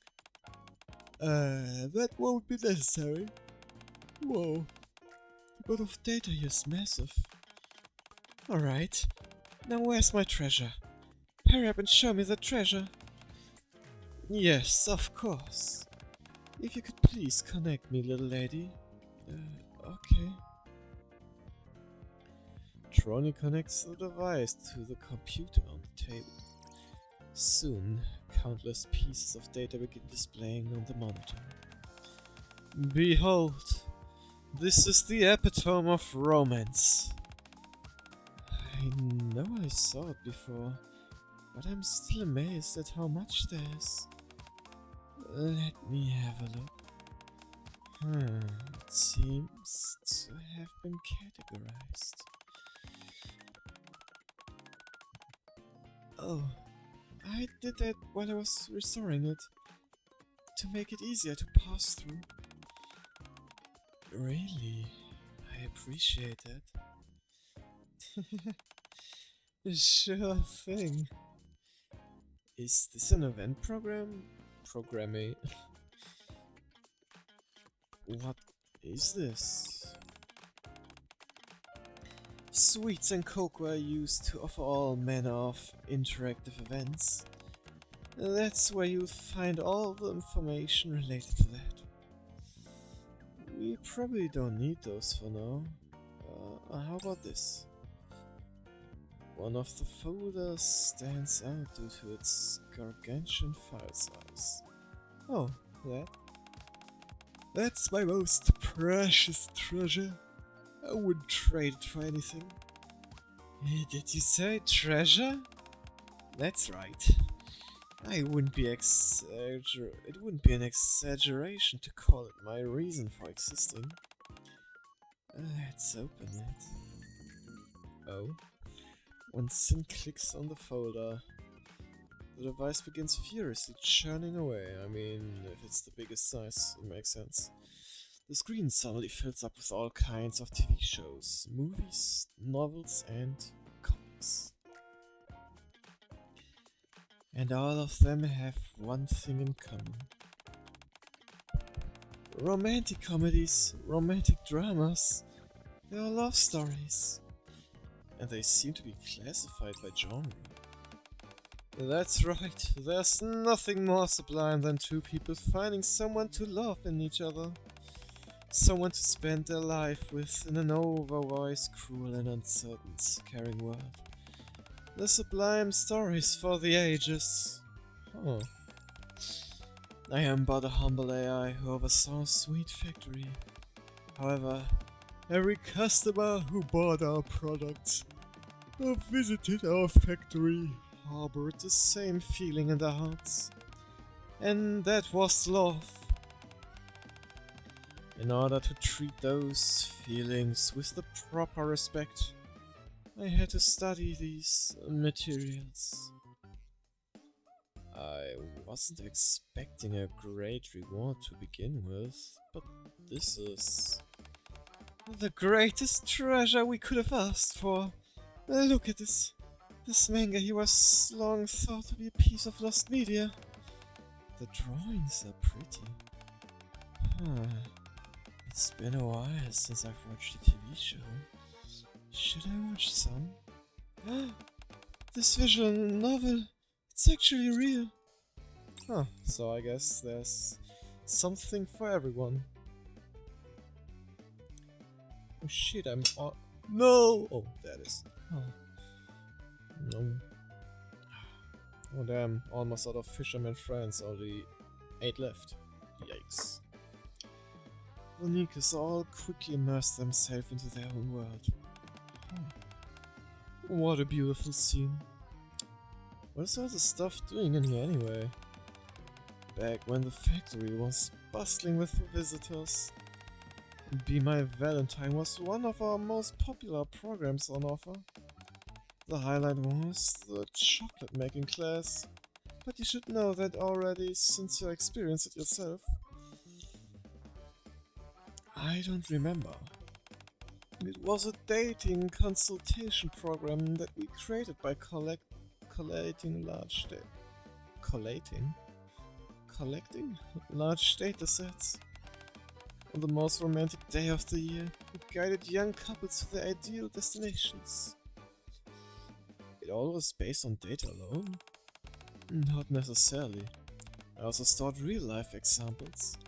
[SPEAKER 1] that won't be necessary. Whoa. The amount of data here is massive. Alright. Now where's my treasure? Hurry up and show me the treasure. Yes, of course. If you could please connect me, little lady. Okay. Trony connects the device to the computer on the table. Soon, countless pieces of data begin displaying on the monitor. Behold, this is the epitome of romance. I know I saw it before, but I'm still amazed at how much there is. Let me have a look. It seems to have been categorized. Oh, I did that while I was restoring it, to make it easier to pass through. Really, I appreciate that. Sure thing. Is this an event program? Programming. What is this? Sweets and cocoa are used to offer all manner of interactive events. That's where you'll find all the information related to that. We probably don't need those for now. How about this? One of the folders stands out due to its gargantuan file size. Oh, that? That's my most precious treasure. I wouldn't trade it for anything. Did you say treasure? That's right. It wouldn't be an exaggeration to call it my reason for existing. Let's open it. Oh. When Sin clicks on the folder, the device begins furiously churning away. I mean, if it's the biggest size, it makes sense. The screen suddenly fills up with all kinds of TV shows, movies, novels, and comics. And all of them have one thing in common. Romantic comedies, romantic dramas, they are love stories. And they seem to be classified by genre. That's right, there's nothing more sublime than two people finding someone to love in each other. Someone to spend their life with in an otherwise cruel and uncertain, caring world. The sublime stories for the ages. Oh. I am but a humble AI who oversaw a sweet factory. However, every customer who bought our products or visited our factory harbored the same feeling in their hearts. And that was love. In order to treat those feelings with the proper respect, I had to study these materials. I wasn't expecting a great reward to begin with, but this is the greatest treasure we could have asked for. Look at this. This manga he was long thought to be a piece of lost media. The drawings are pretty. It's been a while since I've watched a TV show. Should I watch some? This visual novel, it's actually real. Huh, so I guess there's something for everyone. Oh shit, I'm all— No! Oh, there it is. Oh. No. Oh damn, almost out of fisherman friends, only 8 left. Yikes. The Nikas all quickly immerse themselves into their own world. What a beautiful scene. What is all the stuff doing in here anyway? Back when the factory was bustling with visitors, Be My Valentine was one of our most popular programs on offer. The highlight was the chocolate making class, but you should know that already since you experienced it yourself. I don't remember. It was a dating consultation program that we created by collecting large data sets. On the most romantic day of the year, we guided young couples to their ideal destinations. It all was based on data alone? Not necessarily. I also stored real-life examples.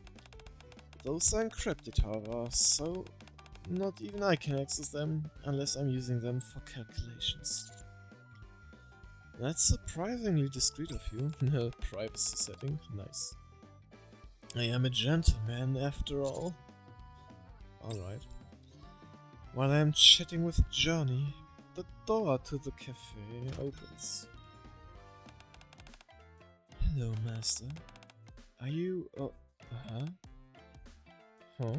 [SPEAKER 1] Those are encrypted, however, so not even I can access them unless I'm using them for calculations. That's surprisingly discreet of you. No privacy setting, nice. I am a gentleman after all. Alright. While I'm chatting with Johnny, the door to the cafe opens. Hello, master. Are you— huh? Huh?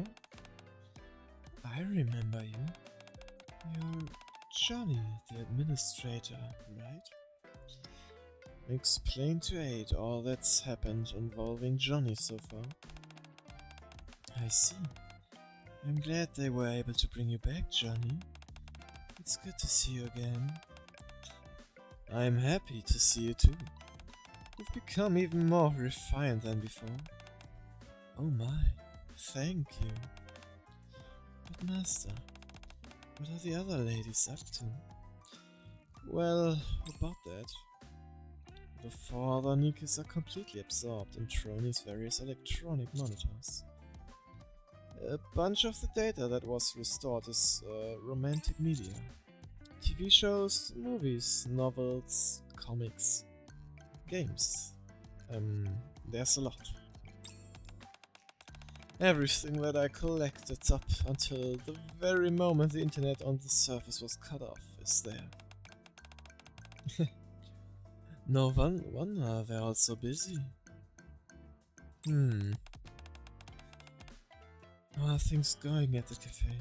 [SPEAKER 1] I remember you. You're Johnny, the administrator, right? Explain to Aid all that's happened involving Johnny so far. I see. I'm glad they were able to bring you back, Johnny. It's good to see you again. I'm happy to see you too. You've become even more refined than before. Oh my, thank you. But master, what are the other ladies up to? Well, about that. The 4 other Nikas are completely absorbed in Trony's various electronic monitors. A bunch of the data that was restored is romantic media. TV shows, movies, novels, comics, games. There's a lot. Everything that I collected up until the very moment the internet on the surface was cut off is there. No wonder they're all so busy. How are things going at the cafe?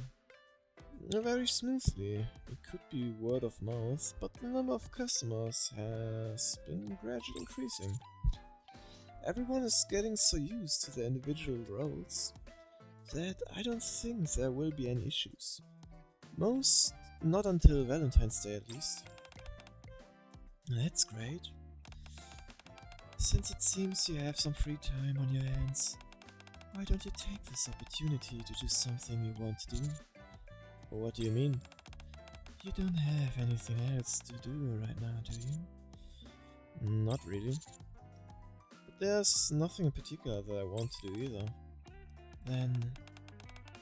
[SPEAKER 1] Very smoothly. It could be word of mouth, but the number of customers has been gradually increasing. Everyone is getting so used to their individual roles that I don't think there will be any issues. Most not until Valentine's Day at least. That's great. Since it seems you have some free time on your hands, why don't you take this opportunity to do something you want to do? What do you mean? You don't have anything else to do right now, do you? Not really. But there's nothing in particular that I want to do either. Then,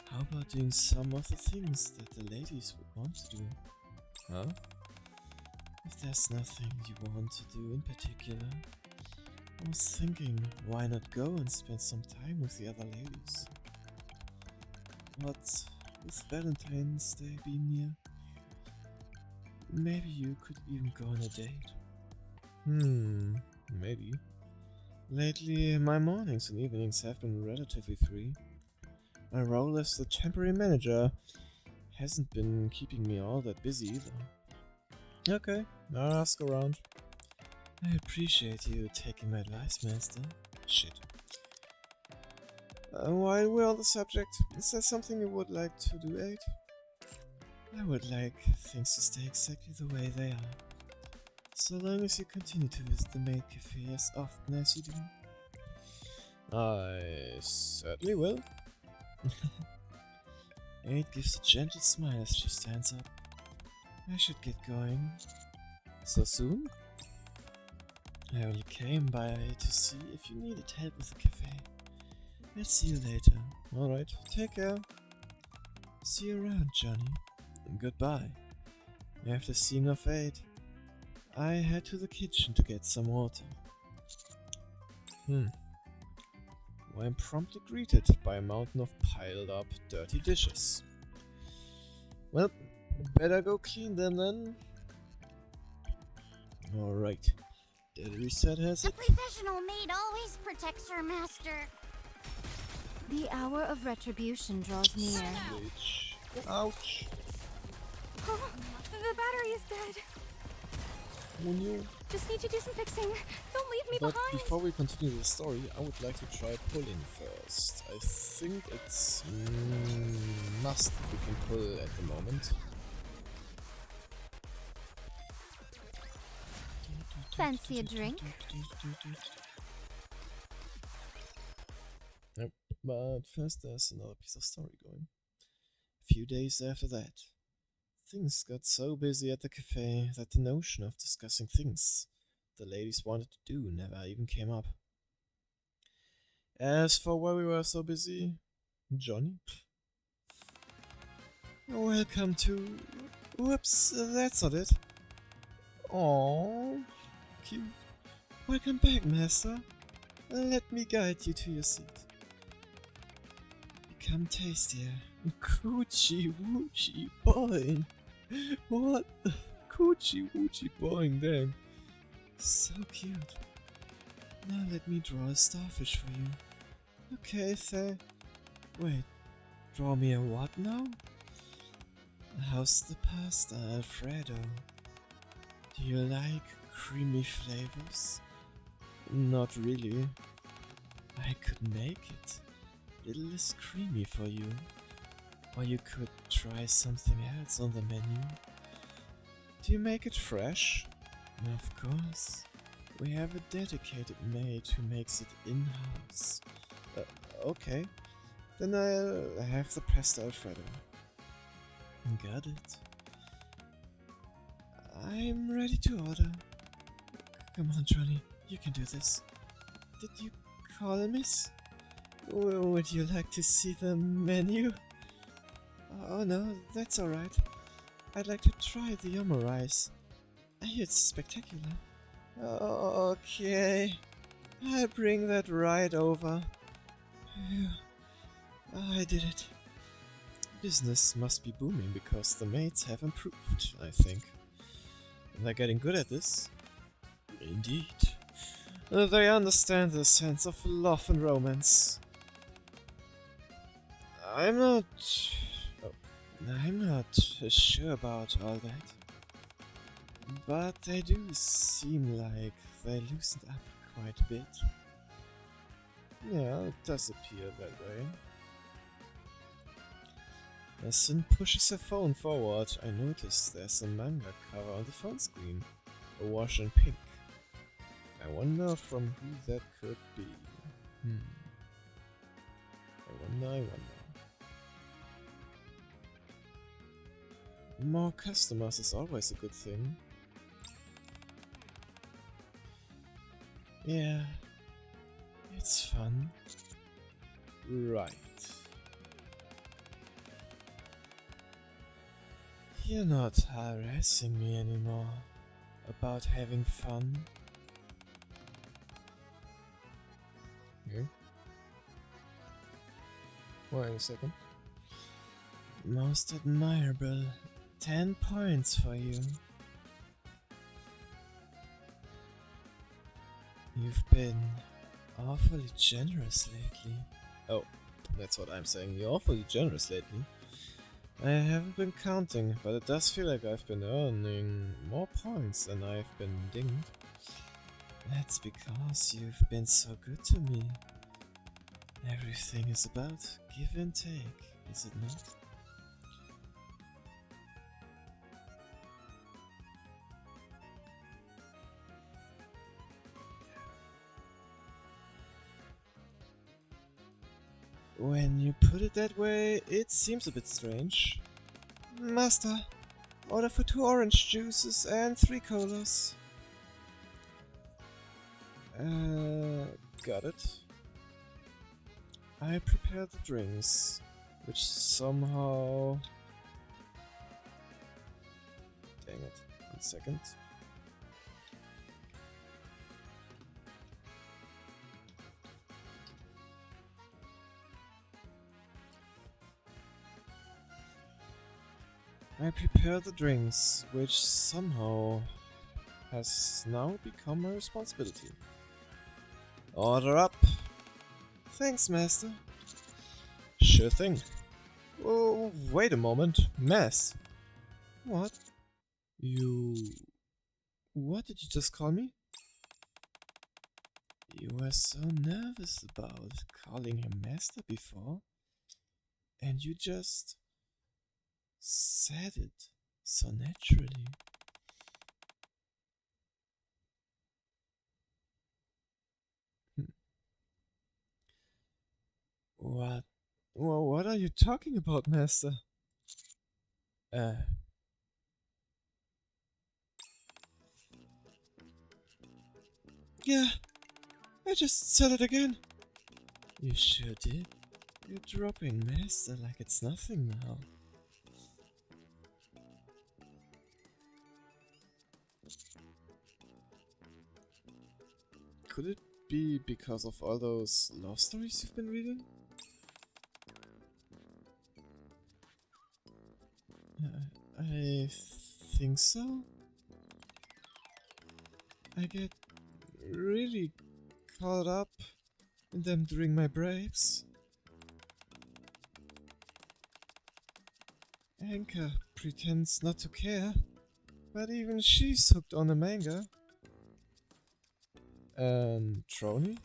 [SPEAKER 1] how about doing some of the things that the ladies would want to do? Huh? If there's nothing you want to do in particular, I was thinking, why not go and spend some time with the other ladies? What with Valentine's Day being near, maybe you could even go on a date. Maybe. Lately, my mornings and evenings have been relatively free. My role as the temporary manager hasn't been keeping me all that busy either. Okay, I'll ask around. I appreciate you taking my advice, master. Shit. While we're on the subject, is there something you would like to do, Aid? I would like things to stay exactly the way they are. So long as you continue to visit the maid cafe as often as you do. I certainly will. Maid gives a gentle smile as she stands up. I should get going. So soon? I only came by to see if you needed help with the cafe. I'll see you later. Alright, take care. See you around, Johnny. Goodbye. After seeing her fade, I head to the kitchen to get some water. Where I'm promptly greeted by a mountain of piled up dirty dishes. Well, better go clean them then. Alright. Did reset has
[SPEAKER 2] A
[SPEAKER 1] it?
[SPEAKER 2] professional maid always protects her master.
[SPEAKER 3] The hour of retribution draws near.
[SPEAKER 1] Which... Ouch.
[SPEAKER 3] Oh, the battery is dead.
[SPEAKER 1] Oh no.
[SPEAKER 3] Just need to do some fixing. Don't leave me
[SPEAKER 1] But
[SPEAKER 3] behind.
[SPEAKER 1] before we continue the story, I would like to try pulling first. I think it's must we can pull at the moment.
[SPEAKER 2] Fancy a drink?
[SPEAKER 1] Nope. But first there's another piece of story going. A few days after that, things got so busy at the cafe that the notion of discussing things the ladies wanted to do never even came up. As for why we were so busy, Johnny? Welcome to... Whoops, that's not it. Aww, cute. Welcome back, master. Let me guide you to your seat. Become tastier. Coochie woochie boing. What? Coochie woochie boing, damn. So cute. Now let me draw a starfish for you. Okay, say. Wait, draw me a what now? How's the pasta, Alfredo? Do you like creamy flavors? Not really. I could make it a little less creamy for you. Or you could try something else on the menu. Do you make it fresh? Of course. We have a dedicated maid who makes it in-house. Okay. Then I'll have the pasta Alfredo. Got it. I'm ready to order. Come on, Johnny. You can do this. Did you call, miss? Would you like to see the menu? Oh no, that's alright. I'd like to try the omurice. I hear it's spectacular. Okay. I'll bring that right over. Phew. I did it. Business must be booming because the maids have improved, I think. They're getting good at this. Indeed. They understand the sense of love and romance. I'm not sure about all that. But they do seem like they loosened up quite a bit. Yeah, it does appear that way. As Sin pushes her phone forward, I notice there's a manga cover on the phone screen. A wash in pink. I wonder from who that could be. I wonder. More customers is always a good thing. Yeah, it's fun. Right. You're not harassing me anymore about having fun. Okay. Wait a second. Most admirable. 10 points for you. You've been awfully generous lately. Oh, that's what I'm saying. You're awfully generous lately. I haven't been counting, but it does feel like I've been earning more points than I've been dinged. That's because you've been so good to me. Everything is about give and take, is it not? When you put it that way, it seems a bit strange. Master, order for 2 orange juices and 3 colas. Got it. I prepared the drinks, which somehow... Dang it. 1 second. I prepared the drinks, which somehow has now become my responsibility. Order up! Thanks, Master. Sure thing. Oh, wait a moment. Mess. What? What did you just call me? You were so nervous about calling him Master before, and you just said it so naturally. What? Well, what are you talking about, Master? Yeah, I just said it again. You sure did. You're dropping Master like it's nothing now. Could it be because of all those love stories you've been reading? I think so. I get really caught up in them during my breaks. Anka pretends not to care, but even she's hooked on the manga. And Trony?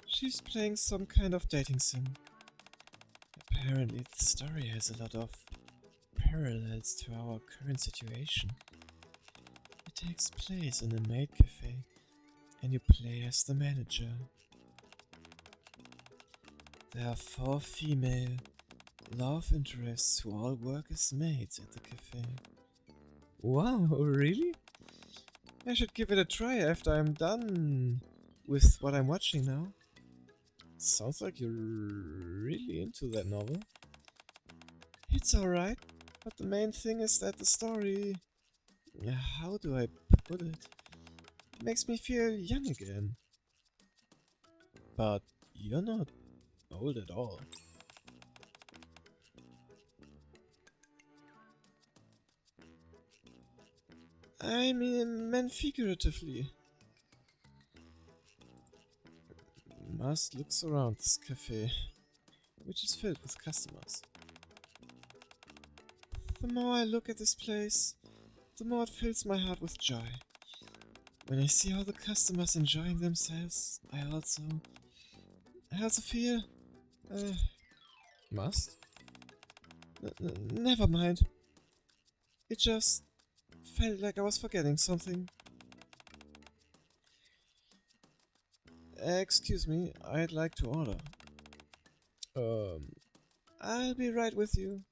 [SPEAKER 1] She's playing some kind of dating sim. Apparently the story has a lot of parallels to our current situation. It takes place in a maid cafe, and you play as the manager. There are 4 female love interests who all work as maids at the cafe. Wow, really? I should give it a try after I'm done with what I'm watching now. Sounds like you're really into that novel. It's alright, but the main thing is that the story... How do I put it? Makes me feel young again. But you're not old at all. I meant figuratively. Must looks around this cafe, which is filled with customers. The more I look at this place, the more it fills my heart with joy. When I see all the customers enjoying themselves, I also feel... Must? Never mind. It just felt like I was forgetting something. Excuse me, I'd like to order. I'll be right with you.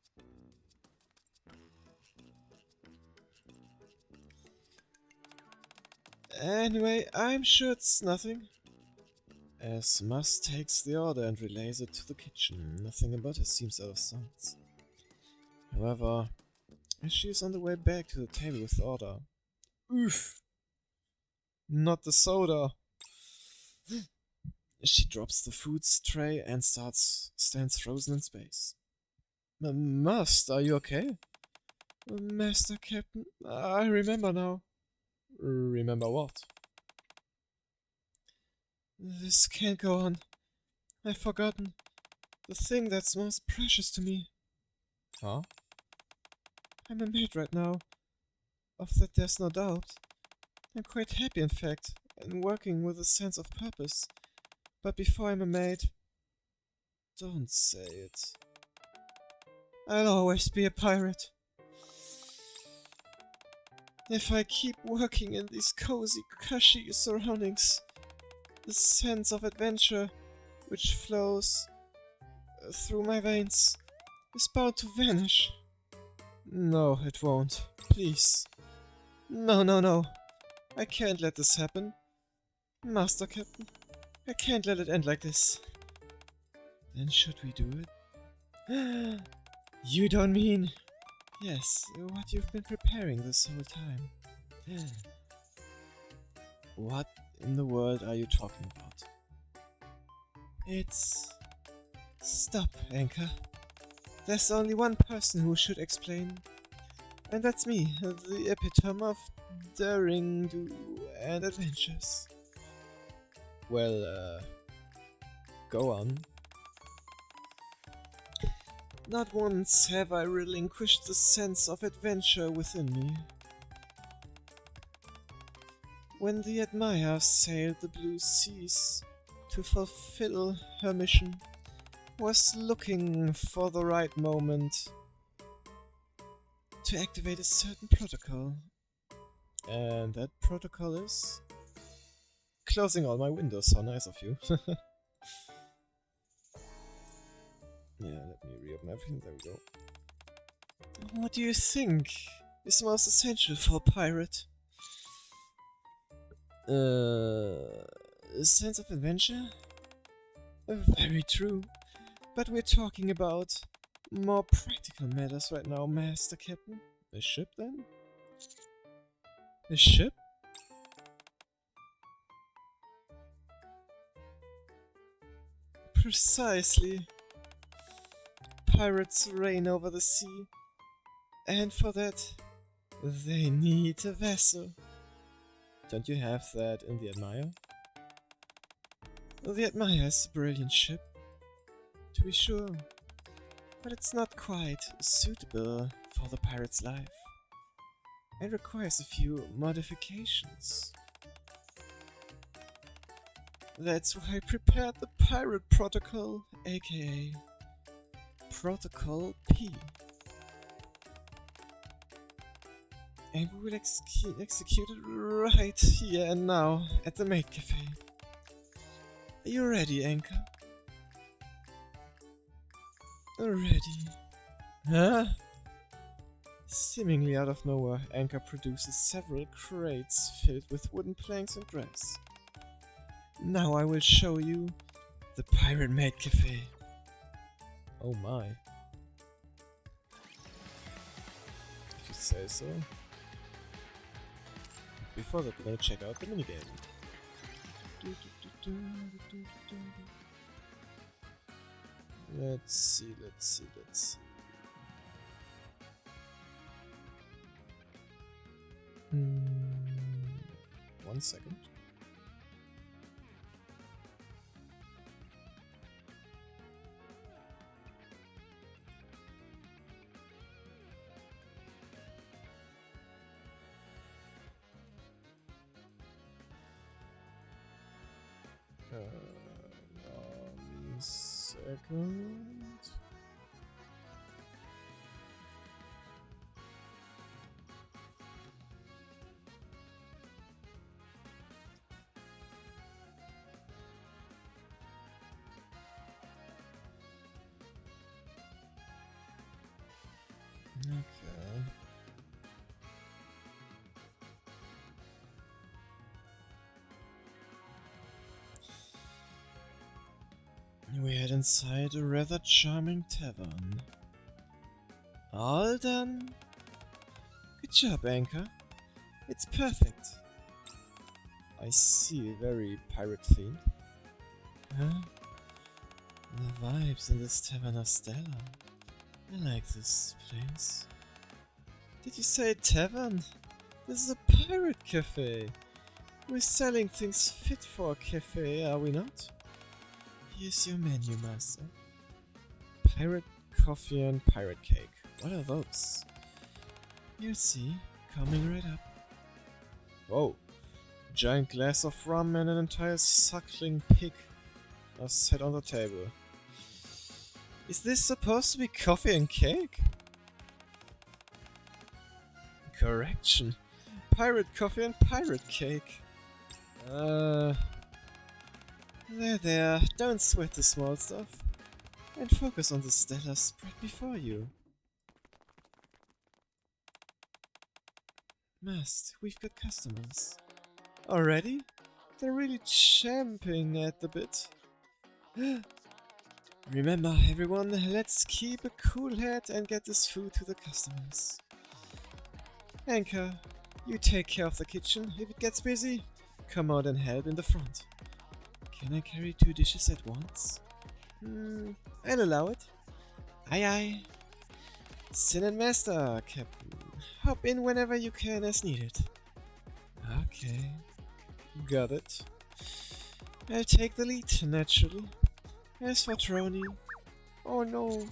[SPEAKER 1] Anyway, I'm sure it's nothing. As Must takes the order and relays it to the kitchen, nothing about her seems out of sight. However, as she is on the way back to the table with the order... Oof! Not the soda! She drops the food's tray and stands frozen in space. Must, are you okay? Master Captain, I remember now. Remember what? This can't go on. I've forgotten the thing that's most precious to me. Huh? I'm a maid right now. Of that there's no doubt. I'm quite happy, in fact, and working with a sense of purpose. But before I'm a maid... Don't say it. I'll always be a pirate. If I keep working in these cozy, cushy surroundings, the sense of adventure which flows through my veins is bound to vanish. No, it won't. Please. No, no, no. I can't let this happen. Master Captain, I can't let it end like this. Then should we do it? You don't mean... Yes, what you've been preparing this whole time. What in the world are you talking about? It's... Stop, Anchor. There's only one person who should explain. And that's me, the epitome of daring do and adventures. Well, go on. Not once have I relinquished the sense of adventure within me. When the Admire sailed the blue seas to fulfill her mission, was looking for the right moment to activate a certain protocol. And that protocol is... closing all my windows. How nice of you. Yeah, let me reopen everything. There we go. What do you think is most essential for a pirate? A sense of adventure? Very true. But we're talking about more practical matters right now, Master Captain. A ship, then? A ship? Precisely. Pirates reign over the sea, and for that, they need a vessel. Don't you have that in the Admire? The Admire is a brilliant ship, to be sure, but it's not quite suitable for the pirate's life, and requires a few modifications. That's why I prepared the Pirate Protocol, aka Protocol P. And we will execute it right here and now at the Maid Cafe. Are you ready, Anchor? Ready. Huh? Seemingly out of nowhere, Anchor produces several crates filled with wooden planks and grass. Now I will show you the Pirate Maid Cafe. Oh my. If you say so. Before that, we're gonna check out the minigame. Let's see. 1 second. One second. Okay. We head inside a rather charming tavern. All done? Good job, Anchor. It's perfect. I see, very pirate themed. Huh? The vibes in this tavern are stellar. I like this place. Did you say tavern? This is a pirate cafe. We're selling things fit for a cafe, are we not? Here's your menu, Master. Pirate coffee and pirate cake. What are those? You'll see, coming right up. Whoa. A giant glass of rum and an entire suckling pig are set on the table. Is this supposed to be coffee and cake? Correction. Pirate coffee and pirate cake. There, don't sweat the small stuff. and focus on the stellar spread before you. Must, we've got customers. Already? They're really champing at the bit. Remember, everyone, let's keep a cool head and get this food to the customers. Anchor, you take care of the kitchen. If it gets busy, come out and help in the front. Can I carry 2 dishes at once? I'll allow it. Aye aye. Sin and Master, Captain. Hop in whenever you can as needed. Okay. Got it. I'll take the lead, naturally. As for Trony... Oh no.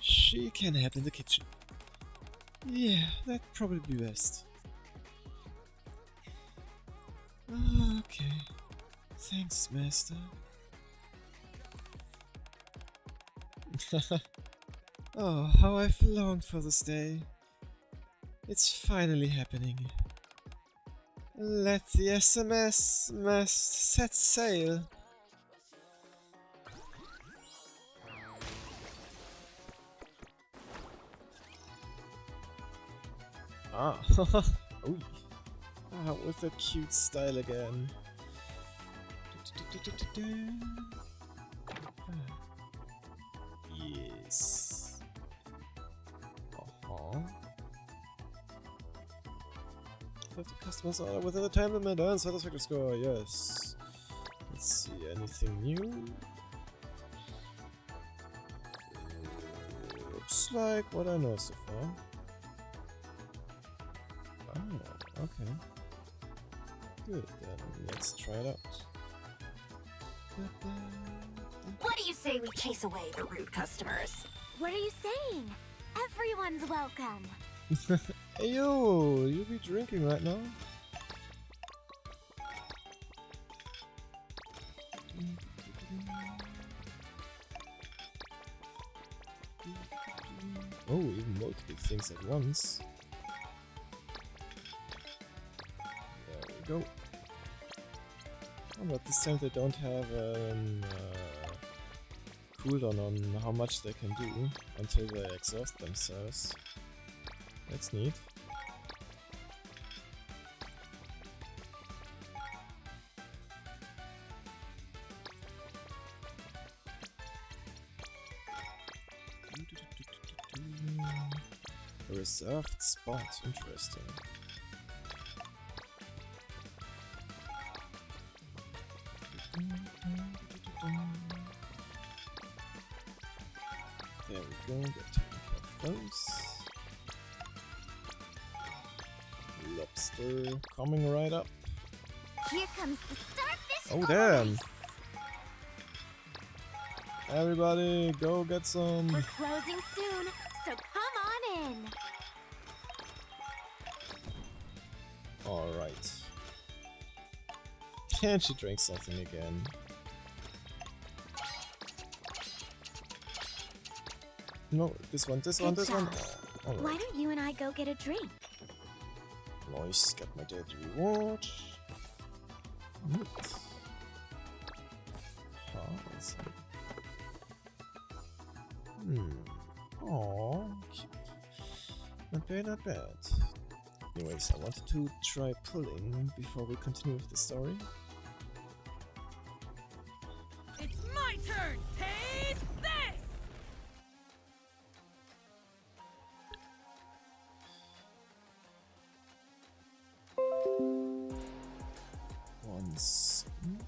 [SPEAKER 1] She can help in the kitchen. Yeah, that'd probably be best. Okay. Thanks, Master. Oh, how I've longed for this day. It's finally happening. Let the SMS mast set sail. Ah, ooh. Ah, with that cute style again. Yes. Have the customers order within the time limit and satisfactory score, yes. Let's see, anything new? Looks like what I know so far. Oh, okay. Good, then let's try it out.
[SPEAKER 4] What do you say we chase away the rude customers?
[SPEAKER 2] What are you saying? Everyone's welcome.
[SPEAKER 1] Hey yo, you be drinking right now? Oh, even multiple things at once. There we go. Oh, but this time they don't have cooldown on how much they can do until they exhaust themselves. That's neat. A reserved spot, interesting. There we go, get taking care of those. Lobster coming right up.
[SPEAKER 2] Here comes the starfish.
[SPEAKER 1] Oh damn! Everybody, go get some.
[SPEAKER 2] We're closing soon, so come on in.
[SPEAKER 1] Alright. And she drinks something again. No, this one.
[SPEAKER 2] Good
[SPEAKER 1] Oh,
[SPEAKER 2] job. Why
[SPEAKER 1] alright.
[SPEAKER 2] don't you and I go get a drink?
[SPEAKER 1] Nice, got my daily reward. Neat. Awesome. Aww, cute. Not bad, not bad. Anyways, I wanted to try pulling before we continue with the story.
[SPEAKER 3] It's my turn! Taste this!
[SPEAKER 1] One second.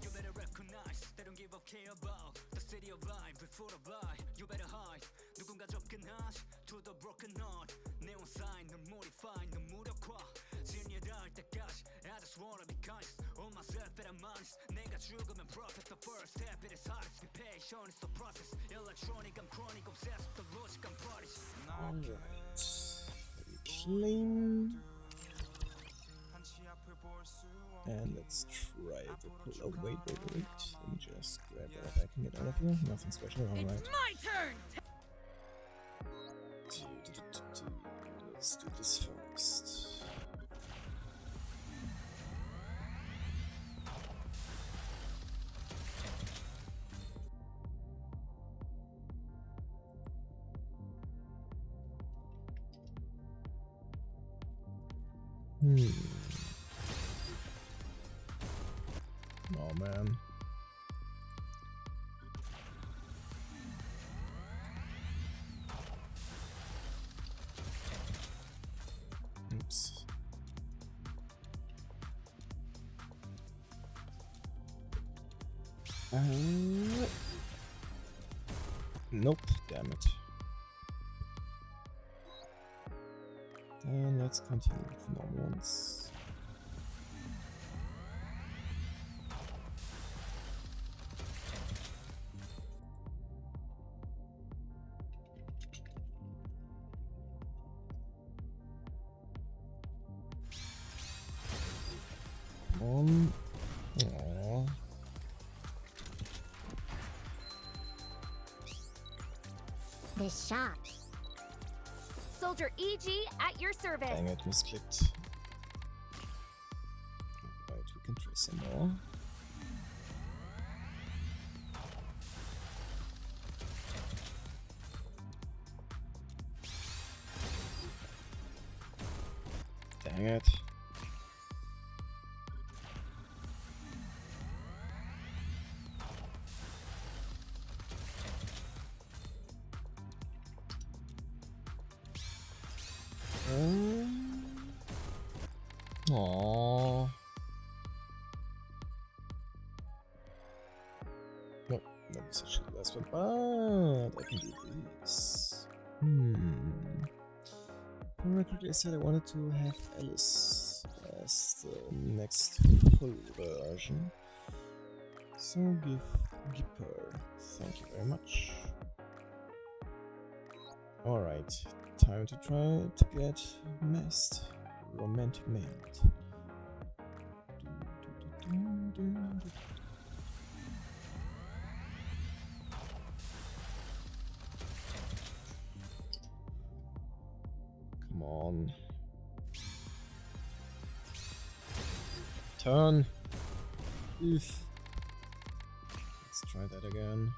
[SPEAKER 5] You better recognize they don't give a care about the city of life before the buy. You better hide. 누군가 접근하시 to the broken heart. neon sign 널 modify 널 무력화. 진리할 때까지 I just wanna be kind. On myself but I'm honest. 내가 죽으면 profit the first step. It is hard to be patient. It's the process. Electronic I'm chronic obsessed with the logic I'm parties.
[SPEAKER 1] Alright. Clean. And let's try the pull. Oh, wait. Let me just grab what I can get out of here. Nothing special, alright.
[SPEAKER 3] It's my turn!
[SPEAKER 1] Let's do this first. Oh man. Oops. Nope, damn it. Then let's continue with normal ones. Come on. Aww.
[SPEAKER 2] This shot.
[SPEAKER 3] Soldier EG at your service.
[SPEAKER 1] Dang it, misclicked. Right, we can try some more. Dang it. Aww. Nope, that was actually the last one. But I can do this. Correctly, I said I wanted to have Alice as the next full version. So give her. Thank you very much. Alright, time to try to get messed. Romantic maid. Come on. Turn. Oof. Let's try that again.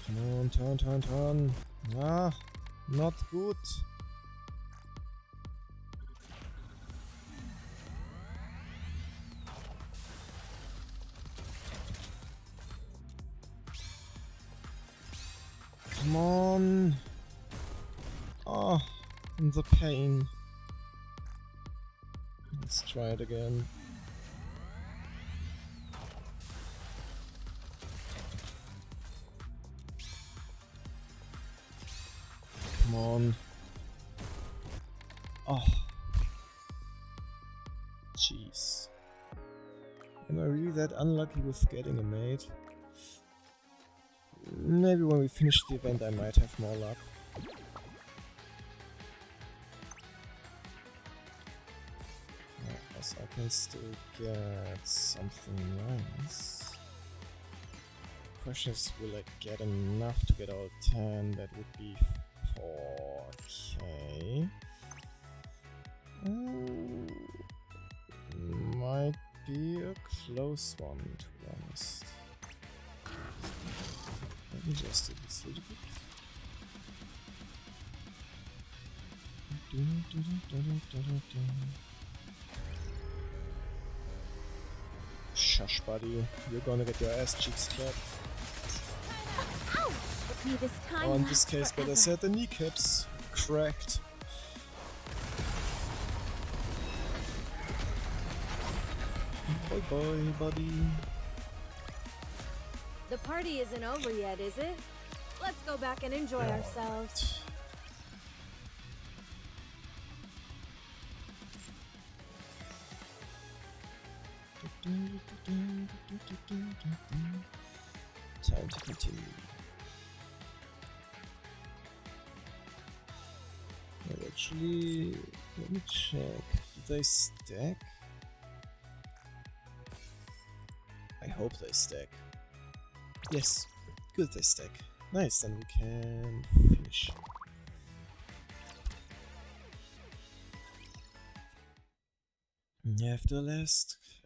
[SPEAKER 1] Come on, turn. Ah, not good. Come on. Oh, the pain. Let's try it again. Come on. Oh. Jeez. Am I really that unlucky with getting a maid? Maybe when we finish the event I might have more luck. Yes, I can still get something nice. Question is, will I get enough to get all 10? That would be 4k. Might be a close one, to be honest. Let me just do this a little bit. Shush, buddy. You're gonna get your ass cheeks clapped.
[SPEAKER 3] Me this time.
[SPEAKER 1] Or in this case, better said, the kneecaps cracked. Bye bye, buddy.
[SPEAKER 3] The party isn't over yet, is it? Let's go back and enjoy ourselves.
[SPEAKER 1] Time to continue. Well, actually, let me check. Do they stack? I hope they stack. Yes, good, they stack. Nice, then we can finish.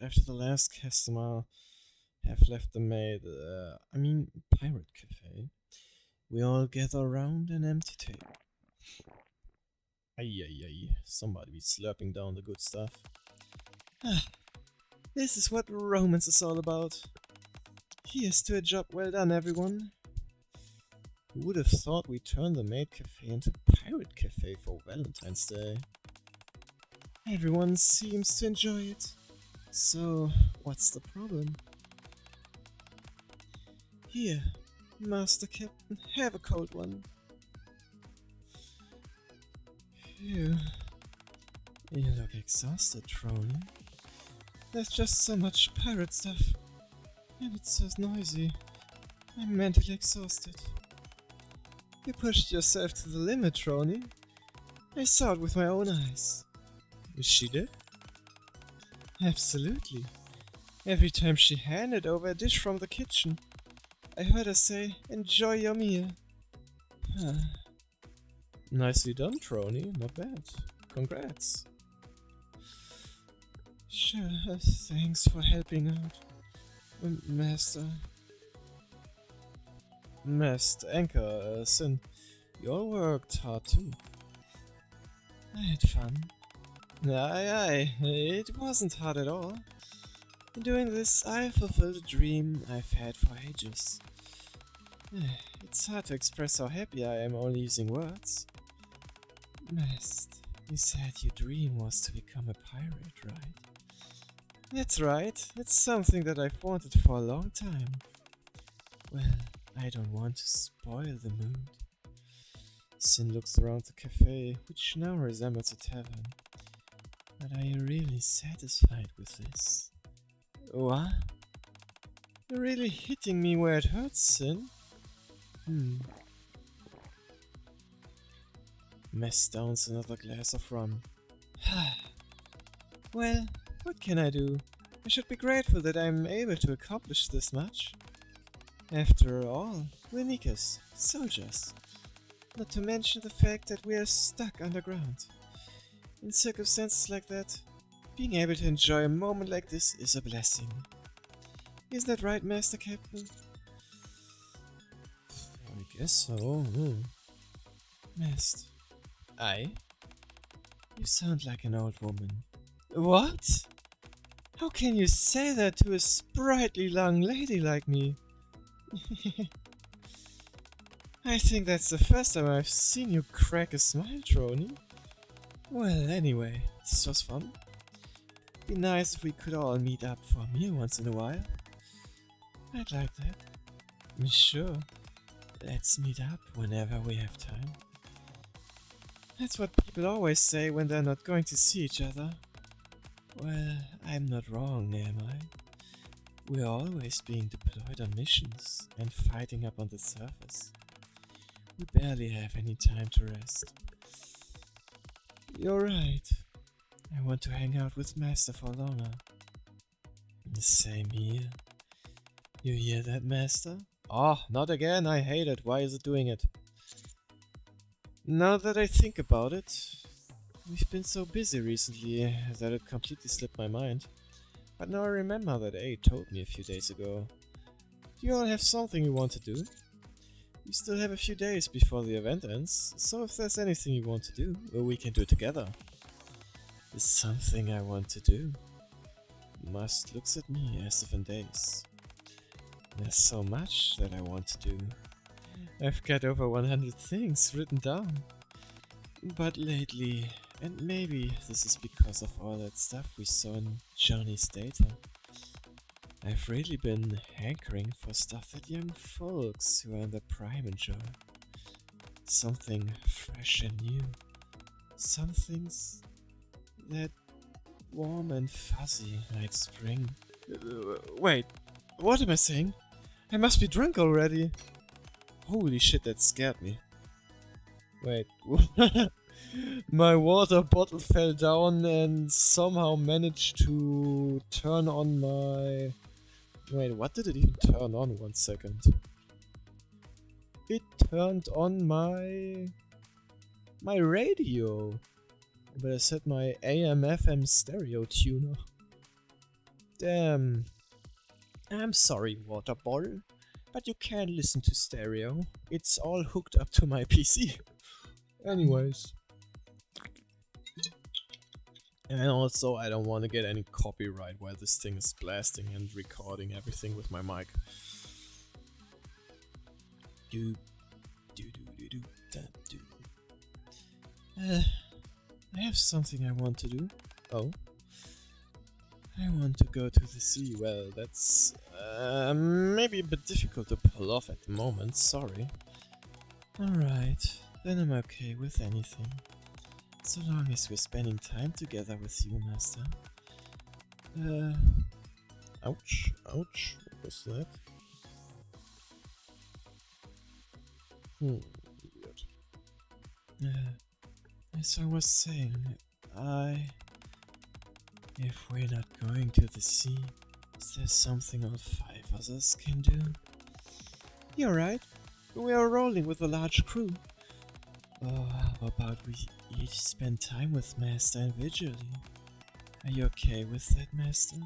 [SPEAKER 1] After the last customer, have left the maid, pirate cafe, we all gather around an empty table. Ay, somebody be slurping down the good stuff. This is what romance is all about. Here's to a job well done, everyone. Who would have thought we turned the maid cafe into pirate cafe for Valentine's Day? Everyone seems to enjoy it. So, what's the problem? Here, Master Captain, have a cold one. Phew. You look exhausted, Trony. There's just so much pirate stuff. And it's so noisy. I'm mentally exhausted. You pushed yourself to the limit, Trony. I saw it with my own eyes. She did? Absolutely. Every time she handed over a dish from the kitchen, I heard her say, "Enjoy your meal." Nicely done, Trony. Not bad. Congrats. Sure, thanks for helping out, Master. Anchor, Sin, you all worked hard too. I had fun. Aye, it wasn't hard at all. In doing this, I fulfilled a dream I've had for ages. It's hard to express how happy I am only using words. Mast, you said your dream was to become a pirate, right? That's right, it's something that I've wanted for a long time. Well, I don't want to spoil the mood. Sin looks around the cafe, which now resembles a tavern. But are you really satisfied with this? What? You're really hitting me where it hurts, Sin? Mess downs another glass of rum. Well, what can I do? I should be grateful that I'm able to accomplish this much. After all, we're Nikas, soldiers. Not to mention the fact that we are stuck underground. In circumstances like that, being able to enjoy a moment like this is a blessing. Isn't that right, Master Captain? I guess so. Mast. Aye? You sound like an old woman. What? How can you say that to a sprightly young lady like me? I think that's the first time I've seen you crack a smile, Trony. Well, anyway, this was fun. Be nice if we could all meet up for a meal once in a while. I'd like that. Sure. Let's meet up whenever we have time. That's what people always say when they're not going to see each other. Well, I'm not wrong, am I? We're always being deployed on missions and fighting up on the surface. We barely have any time to rest. You're right. I want to hang out with Master for longer. The same here. You hear that, Master? Oh, not again. I hate it. Why is it doing it? Now that I think about it, we've been so busy recently that it completely slipped my mind. But now I remember that A told me a few days ago. Do you all have something you want to do? We still have a few days before the event ends, so if there's anything you want to do, we can do it together. There's something I want to do. Must looks at me as if in daze. There's so much that I want to do. I've got over 100 things written down. But lately, and maybe this is because of all that stuff we saw in Johnny's data, I've really been hankering for stuff that young folks who are in their prime enjoy. Something fresh and new. Some things that warm and fuzzy like spring. Wait, what am I saying? I must be drunk already. Holy shit, that scared me. Wait, my water bottle fell down and somehow managed to turn on my... Wait, what did it even turn on? 1 second. It turned on my radio. But I set my AM/FM stereo tuner. Damn. I'm sorry, water bottle, but you can't listen to stereo. It's all hooked up to my PC. Anyways. And also, I don't want to get any copyright while this thing is blasting and recording everything with my mic. Do, do, do, do, do, da, do. I have something I want to do. Oh. I want to go to the sea. Well, that's maybe a bit difficult to pull off at the moment, sorry. Alright, then I'm okay with anything. So long as we're spending time together with you, Master. Ouch, ouch, what was that? Weird. As I was saying, if we're not going to the sea, is there something all 5 others can do? You're right. We are rolling with a large crew. Oh, how about we each spend time with Master individually? Are you okay with that, Master?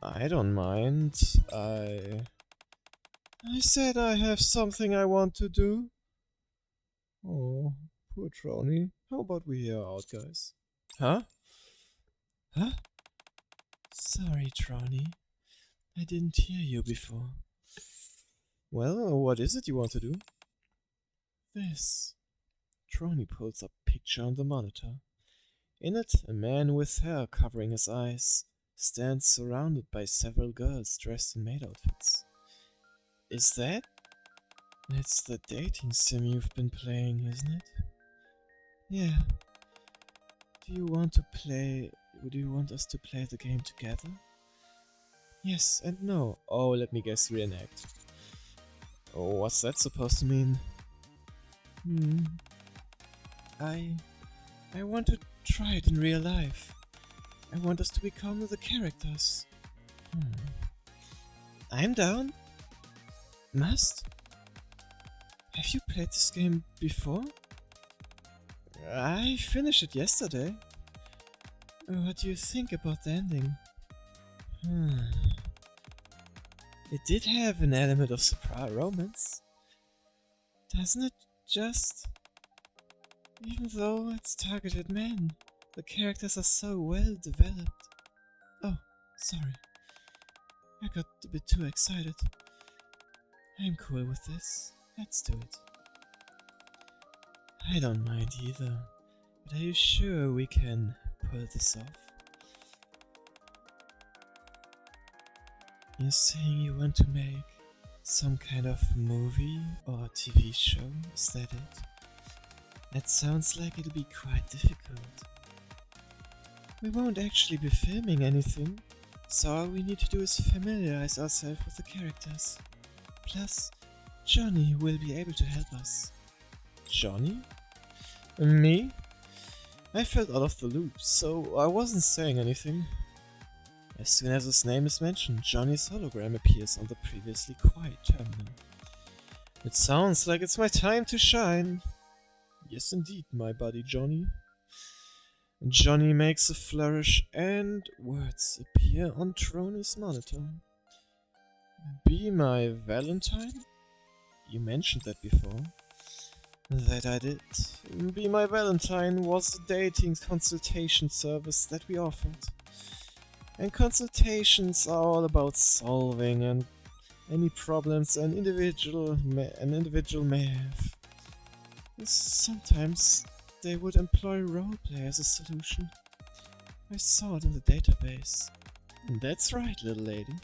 [SPEAKER 1] I don't mind. I said I have something I want to do. Oh, poor Trony. How about we hear out, guys? Huh? Huh? Sorry, Trony. I didn't hear you before. Well, what is it you want to do? This. Trony pulls up a picture on the monitor. In it, a man with hair covering his eyes stands surrounded by several girls dressed in maid outfits. Is that? That's the dating sim you've been playing, isn't it? Yeah. Do you want us to play the game together? Yes and no. Oh, let me guess, reenact. Oh, what's that supposed to mean? I want to try it in real life. I want us to become the characters. I'm down. Must? Have you played this game before? I finished it yesterday. What do you think about the ending? It did have an element of surprise romance. Doesn't it just? Even though it's targeted men, the characters are so well developed. Oh, sorry. I got a bit too excited. I'm cool with this. Let's do it. I don't mind either. But are you sure we can pull this off? You're saying you want to make some kind of movie or TV show? Is that it? That sounds like it'll be quite difficult. We won't actually be filming anything, so all we need to do is familiarize ourselves with the characters. Plus, Johnny will be able to help us. Johnny? Me? I felt out of the loop, so I wasn't saying anything. As soon as his name is mentioned, Johnny's hologram appears on the previously quiet terminal. It sounds like it's my time to shine. Yes indeed, my buddy Johnny. Johnny makes a flourish and words appear on Trony's monitor. Be my Valentine? You mentioned that before. That I did. Be My Valentine was a dating consultation service that we offered. And consultations are all about solving any problems an individual may have. Sometimes they would employ roleplay as a solution. I saw it in the database. That's right, little lady.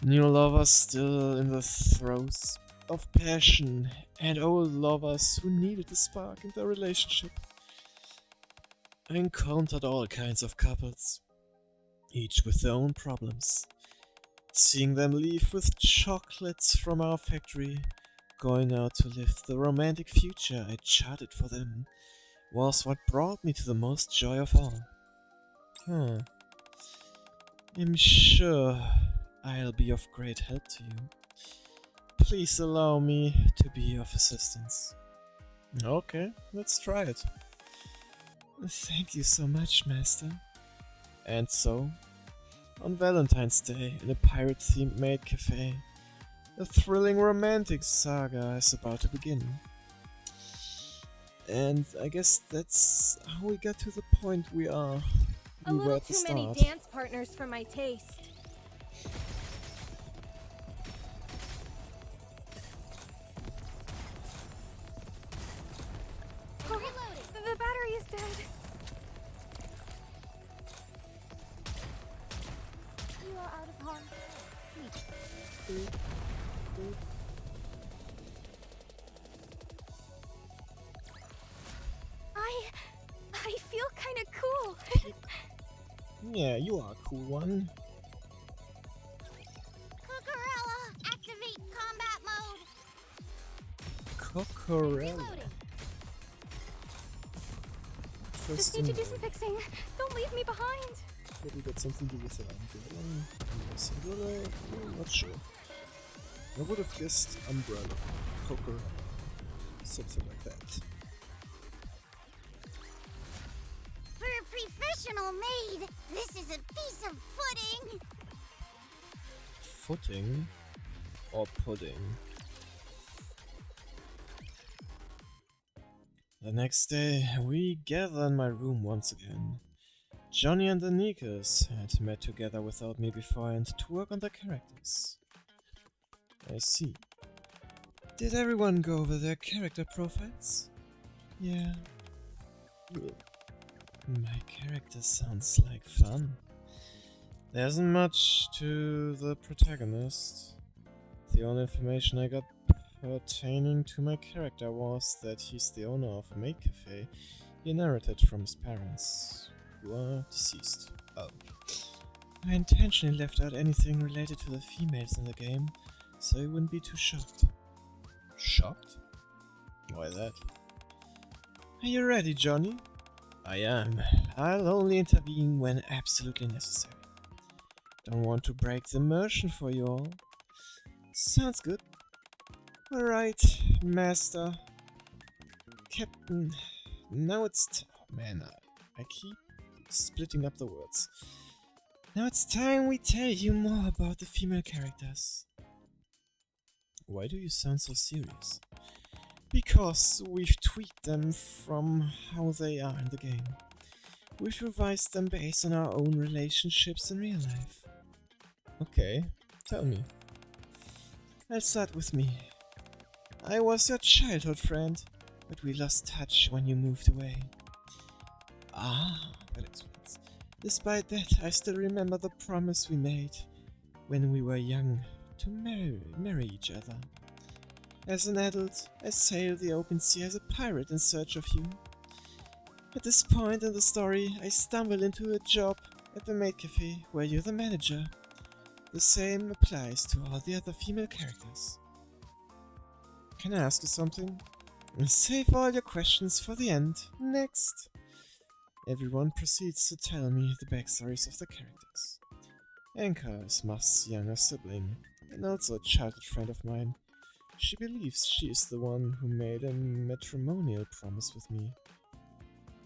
[SPEAKER 1] New lovers still in the throes of passion, and old lovers who needed a spark in their relationship. I encountered all kinds of couples, each with their own problems. Seeing them leave with chocolates from our factory, going out to live the romantic future I charted for them, was what brought me to the most joy of all. I'm sure I'll be of great help to you. Please allow me to be of assistance. Okay, let's try it. Thank you so much, Master. And so, On Valentine's Day, in a pirate-themed maid cafe, a thrilling romantic saga is about to begin. And I guess that's how we got to the point we are.
[SPEAKER 3] A
[SPEAKER 1] We were
[SPEAKER 3] little
[SPEAKER 1] at the
[SPEAKER 3] too many
[SPEAKER 1] start.
[SPEAKER 3] dance partners for my taste. Oh, the battery is dead.
[SPEAKER 2] You are out of harm's way.
[SPEAKER 3] I feel kind of cool.
[SPEAKER 1] Yeah, you are a cool one.
[SPEAKER 2] Cucurella, activate combat mode.
[SPEAKER 1] Cockerella.
[SPEAKER 2] Reloading.
[SPEAKER 3] Just need to do some fixing. Don't leave me behind.
[SPEAKER 1] Maybe got something to do with the umbrella. Yes, umbrella? Not sure. I would have guessed umbrella. Cocker. Something like that.
[SPEAKER 2] For a professional maid, this is a piece of pudding.
[SPEAKER 1] Footing or pudding. The next day, we gather in my room once again. Johnny and the Nikas had met together without me beforehand to work on their characters. I see. Did everyone go over their character profiles? Yeah. Ugh. My character sounds like fun. There isn't much to the protagonist. The only information I got pertaining to my character was that he's the owner of a maid cafe he inherited from his parents, who are deceased. Oh. I intentionally left out anything related to the females in the game, so you wouldn't be too shocked. Shocked? Why that? Are you ready, Johnny? I am. I'll only intervene when absolutely necessary. Don't want to break the immersion for you all. Sounds good. Alright, Master. Captain. Now it's oh man, I keep splitting up the words. Now it's time we tell you more about the female characters. Why do you sound so serious? Because we've tweaked them from how they are in the game. We've revised them based on our own relationships in real life. Okay, tell me. I'll start with me. I was your childhood friend, but we lost touch when you moved away. Ah, that explains. Despite that, I still remember the promise we made when we were young to marry each other. As an adult, I sailed the open sea as a pirate in search of you. At this point in the story, I stumble into a job at the maid cafe where you're the manager. The same applies to all the other female characters. Can I ask you something? Save all your questions for the end. Next! Everyone proceeds to tell me the backstories of the characters. Anka is Mast's younger sibling, and also a childhood friend of mine. She believes she is the one who made a matrimonial promise with me.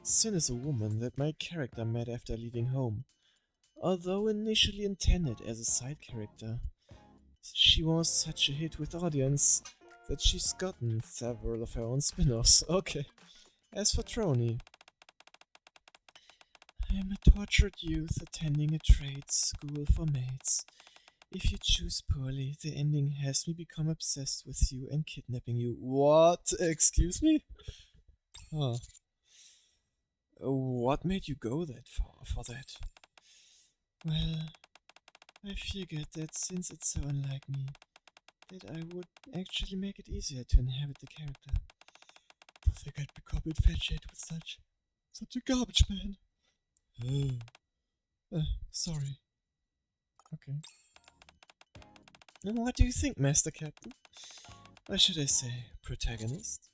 [SPEAKER 1] Sin is a woman that my character met after leaving home. Although initially intended as a side character, she was such a hit with audience that she's gotten several of her own spin-offs. Okay. As for Trony, I am a tortured youth attending a trade school for maids. If you choose poorly, the ending has me become obsessed with you and kidnapping you. What? Excuse me? Huh. What made you go that far for that? Well, I figured that since it's so unlike me, that I would actually make it easier to inhabit the character. To think I'd become infatuated with such a garbage man. Sorry. Okay. And what do you think, Master Captain? Or should I say, protagonist?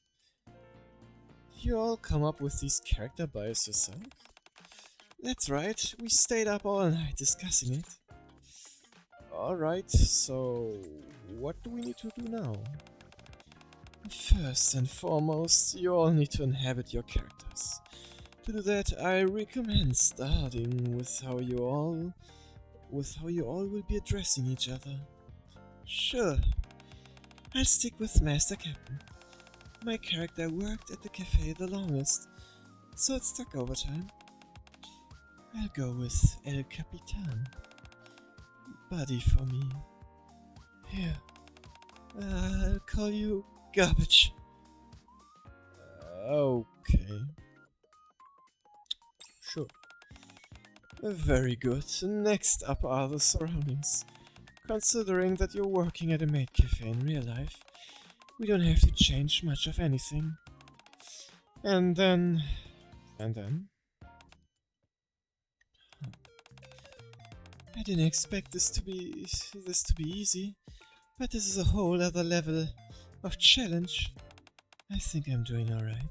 [SPEAKER 1] You all come up with these character bios yourself? That's right, we stayed up all night discussing it. Alright, so what do we need to do now? First and foremost, you all need to inhabit your characters. To do that, I recommend starting with how you all with how you all will be addressing each other. Sure, I'll stick with Master Captain. My character worked at the cafe the longest, so it stuck over time. I'll go with El Capitan. Buddy for me. Here, I'll call you Garbage. Okay. Sure. Very good. Next up are the surroundings. Considering that you're working at a maid cafe in real life, we don't have to change much of anything. And then... I didn't expect this to be easy, but this is a whole other level of challenge. I think I'm doing alright.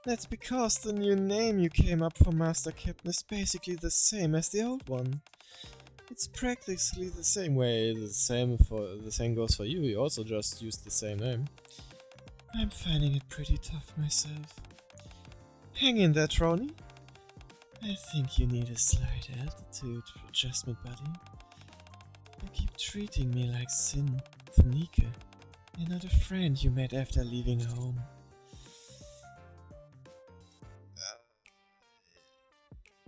[SPEAKER 1] That's because the new name you came up for, Master Captain, is basically the same as the old one. It's practically the same way, the same goes for you, you also just used the same name. I'm finding it pretty tough myself. Hang in there, Trony. I think you need a slight altitude adjustment, buddy. You keep treating me like Thanike, and not a friend you met after leaving home.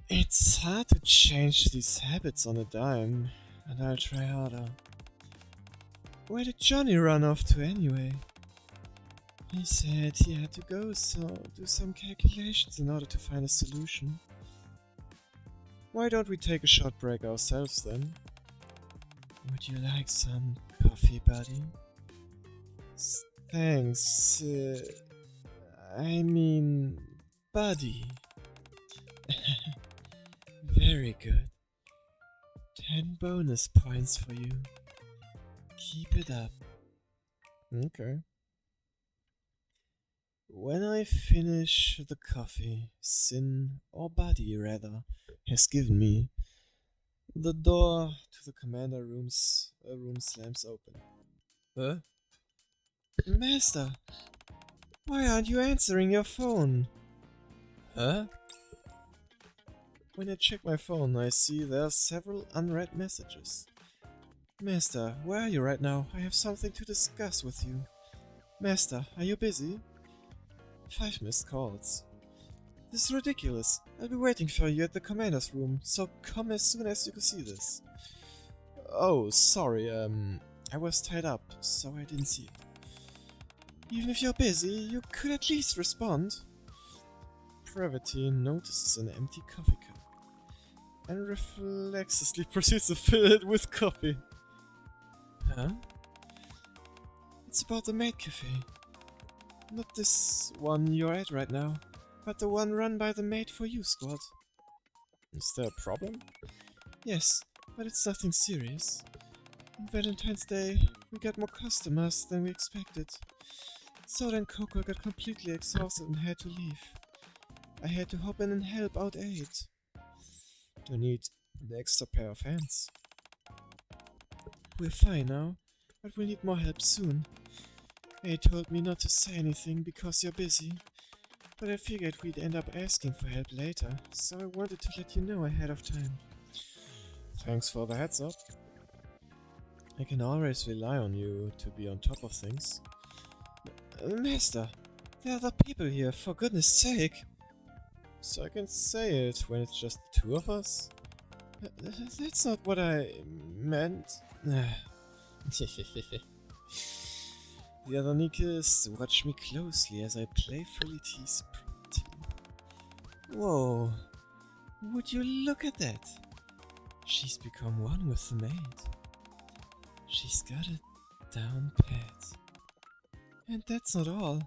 [SPEAKER 1] It's hard to change these habits on a dime, and I'll try harder. Where did Johnny run off to anyway? He said he had to go, so do some calculations in order to find a solution. Why don't we take a short break ourselves then? Would you like some coffee, buddy? Thanks. I mean, buddy. Very good. 10 bonus points for you. Keep it up. Okay. When I finish the coffee, Sin, or Buddy rather, has given me, the door to the commander room slams open. Huh? Master! Why aren't you answering your phone? Huh? When I check my phone, I see there are several unread messages. Master, where are you right now? I have something to discuss with you. Master, are you busy? 5 missed calls. This is ridiculous. I'll be waiting for you at the commander's room, so come as soon as you can see this. Oh, sorry, I was tied up, so I didn't see it. Even if you're busy, you could at least respond. Pravity notices an empty coffee cup and reflexively proceeds to fill it with coffee. Huh? It's about the maid cafe. Not this one you're at right now, but the one run by the Maid for You squad. Is there a problem? Yes, but it's nothing serious. On Valentine's Day, we got more customers than we expected. Soda and Coco got completely exhausted and had to leave. I had to hop in and help out Aid. You need an extra pair of hands. We're fine now, but we'll need more help soon. Aid told me not to say anything because you're busy, but I figured we'd end up asking for help later, so I wanted to let you know ahead of time. Thanks for the heads up. I can always rely on you to be on top of things. Master, there are other people here, for goodness sake! So I can say it when it's just the 2 of us? That's not what I meant. The other Nikas watch me closely as I playfully tease Pretty. Whoa, would you look at that? She's become one with the maid. She's got it down pat. And that's not all.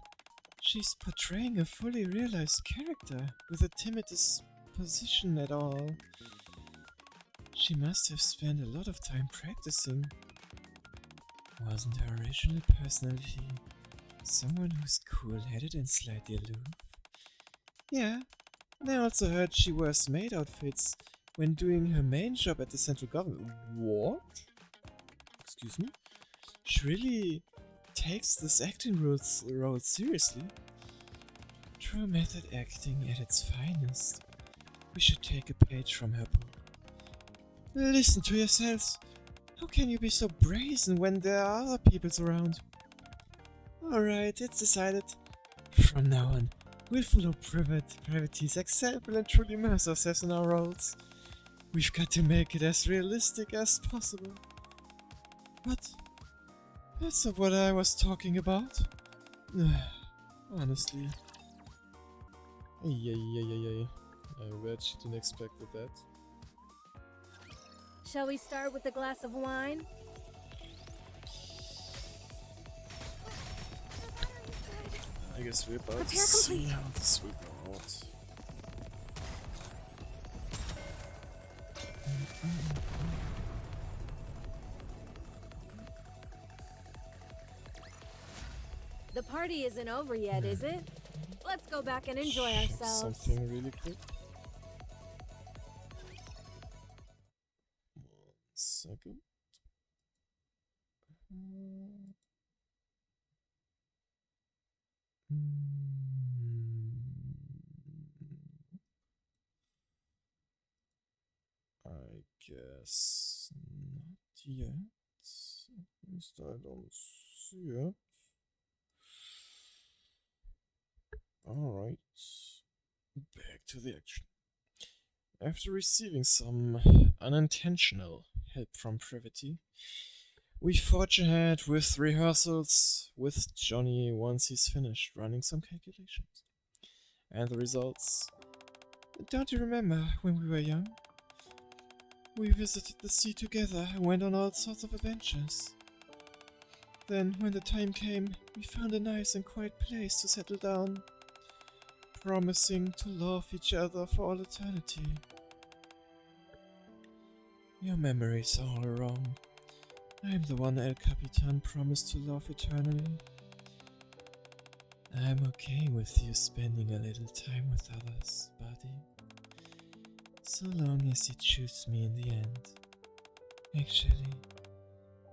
[SPEAKER 1] She's portraying a fully realized character with a timid disposition at all. She must have spent a lot of time practicing. Wasn't her original personality someone who's cool-headed and slightly aloof? Yeah, and I also heard she wears maid outfits when doing her main job at the central government. What? Excuse me? She really takes this acting role seriously. True method acting at its finest. We should take a page from her book. Listen to yourselves. How can you be so brazen when there are other peoples around? Alright, it's decided. From now on, we'll follow Privity's example and truly immerse ourselves in our roles. We've got to make it as realistic as possible. But that's not what I was talking about. Honestly. Ay. I bet she didn't expect that.
[SPEAKER 3] Shall we start with a glass of wine?
[SPEAKER 1] I guess we're about to
[SPEAKER 2] Repair
[SPEAKER 1] see
[SPEAKER 2] complete.
[SPEAKER 1] how this will go out.
[SPEAKER 3] The party isn't over yet, is it? Let's go back and enjoy ourselves.
[SPEAKER 1] Something really quick. 1 second. I guess not yet. At least I don't see it. Alright. Back to the action. After receiving some unintentional help from Privity, we forge ahead with rehearsals with Johnny once he's finished running some calculations. And the results. Don't you remember when we were young? We visited the sea together and went on all sorts of adventures. Then, when the time came, we found a nice and quiet place to settle down, promising to love each other for all eternity. Your memories are all wrong. I'm the one El Capitan promised to love eternally. I'm okay with you spending a little time with others, buddy. So long as you choose me in the end. Actually,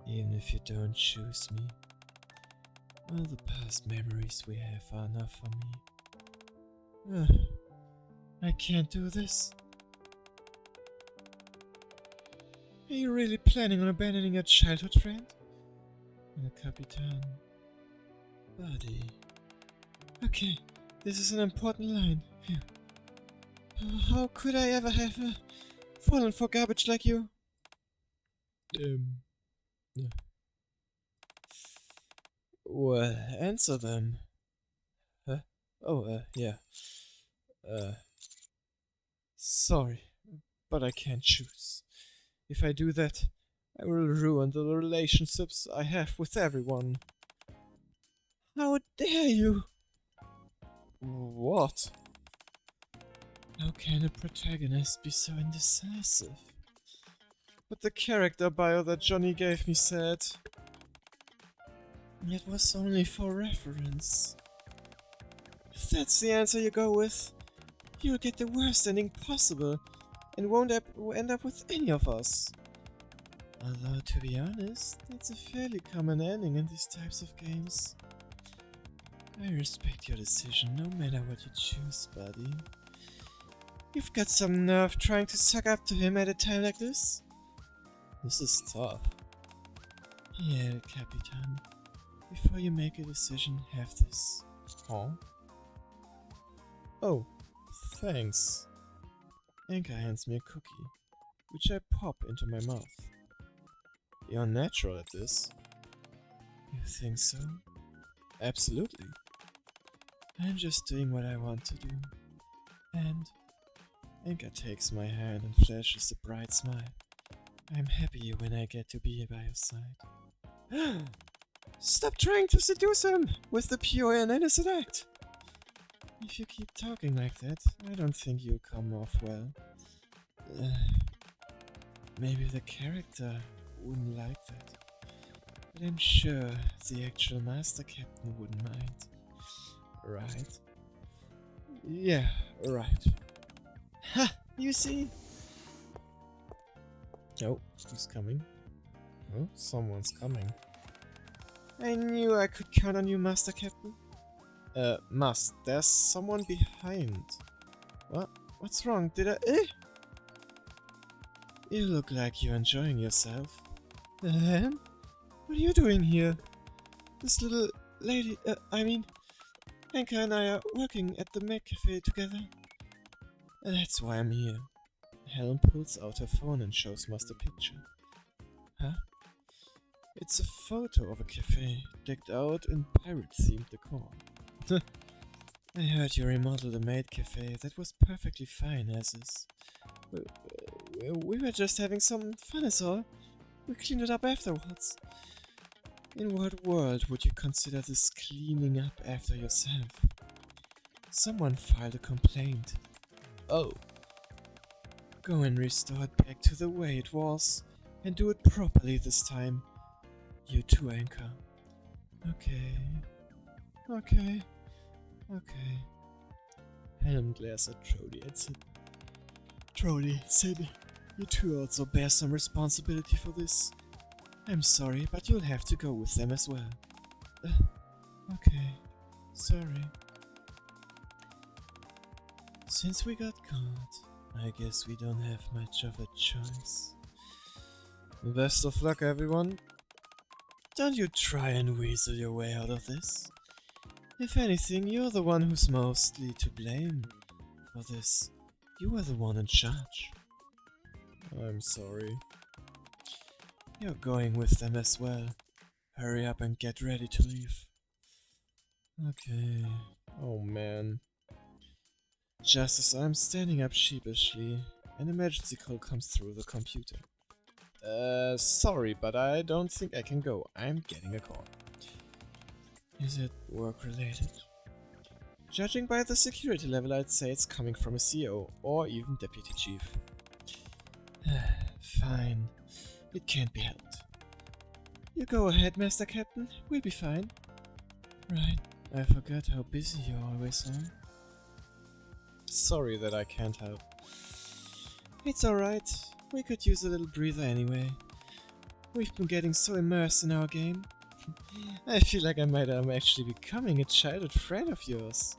[SPEAKER 1] even if you don't choose me, all the past memories we have are enough for me. I can't do this. Are you really planning on abandoning your childhood friend? El Capitan. Buddy. Okay, this is an important line. Phew. How could I ever have fallen for garbage like you? Well, answer them. Huh? Oh, yeah. Sorry, but I can't choose. If I do that, I will ruin the relationships I have with everyone. How dare you? What? How can a protagonist be so indecisive? But the character bio that Johnny gave me said it was only for reference. If that's the answer you go with, you'll get the worst ending possible and won't end up with any of us. Although, to be honest, that's a fairly common ending in these types of games. I respect your decision no matter what you choose, buddy. You've got some nerve trying to suck up to him at a time like this. This is tough. Here, El Capitan. Before you make a decision, have this. Huh? Oh, thanks. Anka hands me a cookie, which I pop into my mouth. You're natural at this. You think so? Absolutely. I'm just doing what I want to do. And Anka takes my hand and flashes a bright smile. I'm happy when I get to be by your side. Stop trying to seduce him with the pure and innocent act. If you keep talking like that, I don't think you'll come off well. Maybe the character wouldn't like that. But I'm sure the actual Master Captain wouldn't mind. Right? Yeah, right. Ha! You see? Oh, who's coming? Oh, someone's coming. I knew I could count on you, Master Captain. There's someone behind. What? What's wrong? Did I... You look like you're enjoying yourself. What are you doing here? This little lady, Anka and I are working at the maid cafe together. That's why I'm here. Helen pulls out her phone and shows Master a picture. Huh? It's a photo of a cafe, decked out in pirate-themed decor. I heard you remodeled a maid cafe. That was perfectly fine as is. We were just having some fun is all. We cleaned it up afterwards. In what world would you consider this cleaning up after yourself? Someone filed a complaint. Oh. Go and restore it back to the way it was, and do it properly this time. You too, Anka. Okay. Helen glares at Trody and Sid. Trody, Sid, you two also bear some responsibility for this. I'm sorry, but you'll have to go with them as well. Okay. Sorry. Since we got caught, I guess we don't have much of a choice. Best of luck, everyone. Don't you try and weasel your way out of this. If anything, you're the one who's mostly to blame for this. You were the one in charge. I'm sorry. You're going with them as well. Hurry up and get ready to leave. Okay. Oh man. Just as I'm standing up sheepishly, an emergency call comes through the computer. Sorry, but I don't think I can go. I'm getting a call. Is it work-related? Judging by the security level, I'd say it's coming from a CEO or even deputy chief. Fine. It can't be helped. You go ahead, Master Captain. We'll be fine. Right. I forgot how busy you always are. Sorry that I can't help. It's alright. We could use a little breather anyway. We've been getting so immersed in our game. I feel like I might actually becoming a childhood friend of yours.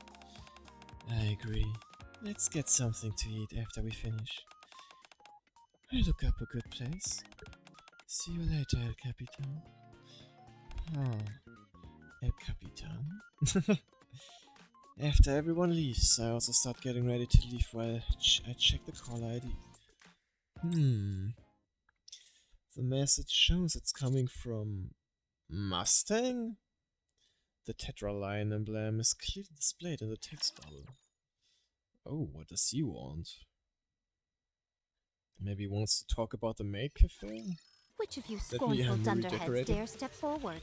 [SPEAKER 1] I agree. Let's get something to eat after we finish. I'll look up a good place. See you later, El Capitan. El Capitan? After everyone leaves, I also start getting ready to leave while I check the caller ID. The message shows it's coming from Mustang? The Tetra line emblem is clearly displayed in the text bubble. Oh, what does he want? Maybe he wants to talk about the maid cafe?
[SPEAKER 2] Which of you
[SPEAKER 1] That we
[SPEAKER 2] scornful
[SPEAKER 1] have
[SPEAKER 2] dunderheads
[SPEAKER 1] redecorated?
[SPEAKER 2] dare step forward?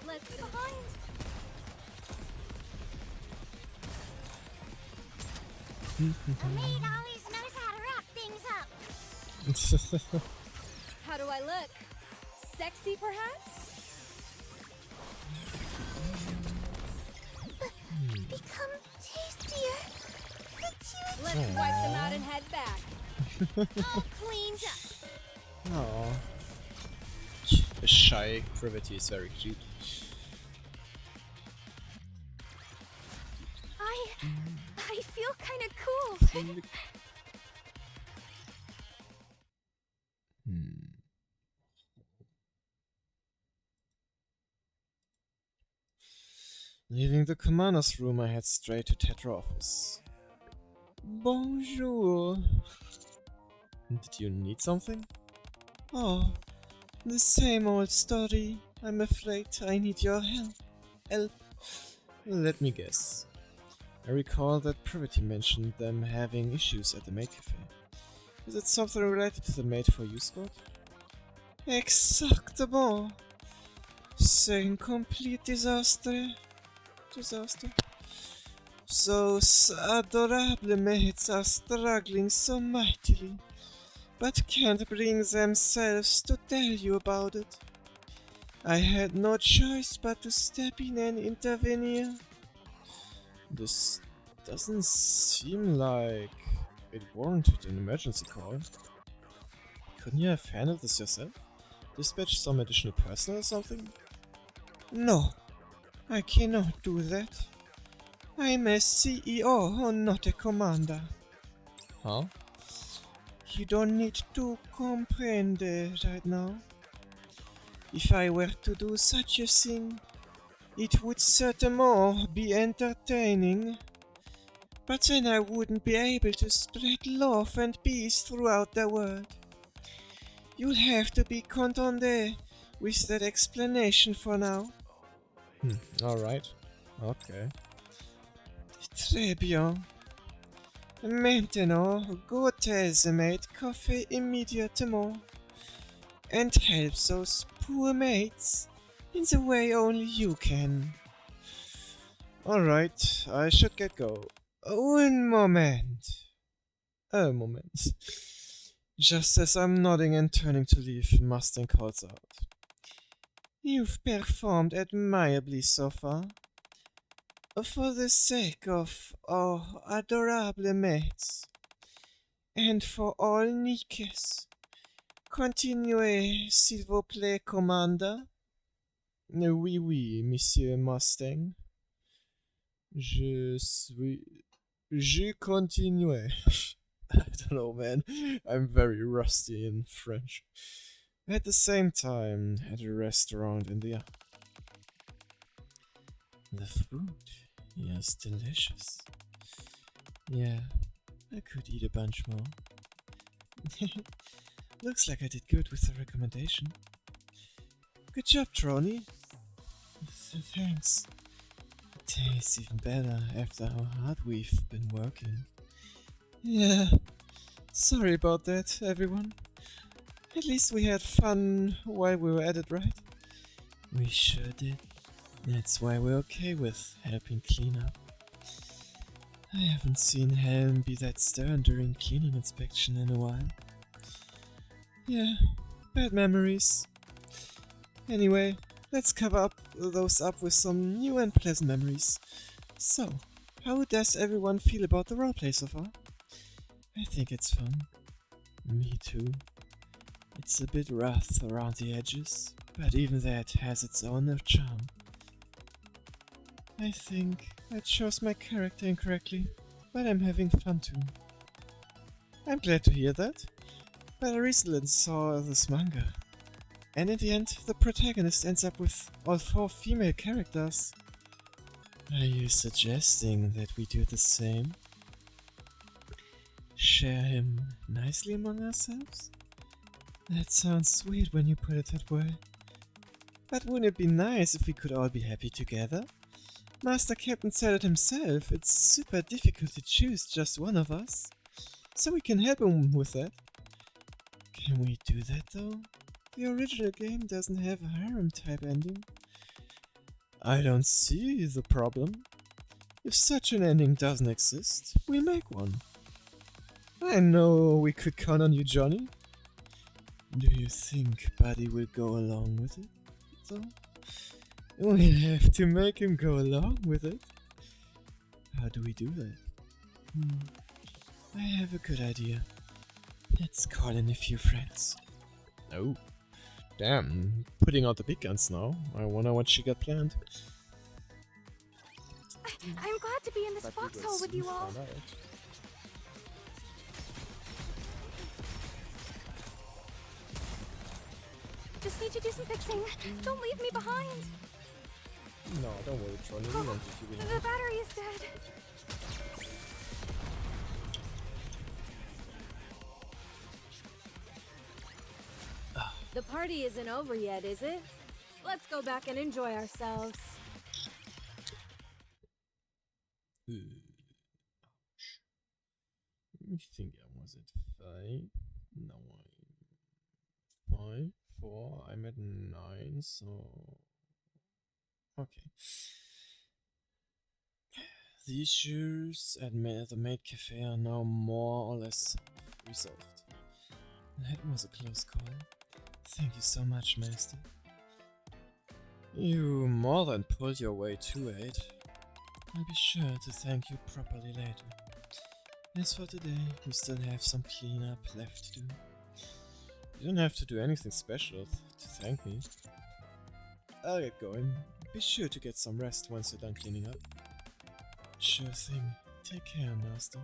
[SPEAKER 3] Let's go.
[SPEAKER 2] Behind! A maid always knows how to wrap things up.
[SPEAKER 3] How do I look? Sexy, perhaps?
[SPEAKER 2] Become tastier. The chewy
[SPEAKER 3] Let's wipe them out and head back.
[SPEAKER 2] all cleaned up.
[SPEAKER 1] Aww. The shy Privity is very cute.
[SPEAKER 2] I feel kind of cool.
[SPEAKER 1] Leaving the commander's room, I head straight to Tetra office. Bonjour. Did you need something? Oh, the same old story. I'm afraid I need your help. Let me guess. I recall that Privity mentioned them having issues at the maid cafe. Is it something related to the Maid for You squad? Exactement. C'est un complete disaster. Those adorable maids are struggling so mightily, but can't bring themselves to tell you about it. I had no choice but to step in and intervene. This doesn't seem like it warranted an emergency call. Couldn't you have handled this yourself? Dispatch some additional personnel or something? No, I cannot do that. I'm a CEO, not a commander. Huh? You don't need to comprehend right now. If I were to do such a thing, it would certainly be entertaining. But then I wouldn't be able to spread love and peace throughout the world. You'll have to be content with that explanation for now. Alright. Okay. Très bien. Maintenant, go tell the maid coffee immédiatement. And help those poor maids in the way only you can. Alright, I should get go. Un moment. A moment. Just as I'm nodding and turning to leave, Mustang calls out. You've performed admirably so far. For the sake of our adorable mates, and for all Nikes, continuez, s'il vous plaît, Commander. Oui, oui, Monsieur Mustang. Je continue. I don't know, man. I'm very rusty in French. At the same time, at a restaurant in the... The fruit, yes, delicious. Yeah, I could eat a bunch more. Looks like I did good with the recommendation. Good job, Trony. Thanks. Tastes even better after how hard we've been working. Yeah, sorry about that, everyone. At least we had fun while we were at it, right? We sure did. That's why we're okay with helping clean up. I haven't seen Helm be that stern during cleaning inspection in a while. Yeah, bad memories. Anyway, let's cover those up with some new and pleasant memories. So, how does everyone feel about the roleplay so far? I think it's fun. Me too. It's a bit rough around the edges, but even that has its own charm. I think I chose my character incorrectly, but I'm having fun too. I'm glad to hear that, but I recently saw this manga, and in the end the protagonist ends up with all 4 female characters. Are you suggesting that we do the same? Share him nicely among ourselves? That sounds sweet when you put it that way. But wouldn't it be nice if we could all be happy together? Master Captain said it himself, it's super difficult to choose just one of us. So we can help him with that. Can we do that though? The original game doesn't have a harem type ending. I don't see the problem. If such an ending doesn't exist, we'll make one. I know we could count on you, Johnny. Do you think Buddy will go along with it, though? We'll have to make him go along with it. How do we do that? I have a good idea. Let's call in a few friends. Oh, damn. Putting out the big guns now. I wonder what she got planned.
[SPEAKER 2] I'm glad to be in this foxhole with you all. Just need to do some fixing. Don't leave me behind.
[SPEAKER 1] No, don't worry, Trolley. We won't leave you
[SPEAKER 2] The
[SPEAKER 1] behind.
[SPEAKER 2] battery is dead.
[SPEAKER 3] The party isn't over yet, is it? Let's go back and enjoy ourselves.
[SPEAKER 1] I think I was at 5. No, I'm 5, 4. I'm at 9, so... Okay. The issues at the maid cafe are now more or less resolved. That was a close call. Thank you so much, Master. You more than pulled your weight too, Aid. I'll be sure to thank you properly later. As for today, we still have some cleanup left to do. You don't have to do anything special to thank me. I'll get going. Be sure to get some rest once you're done cleaning up. Sure thing. Take care, Master.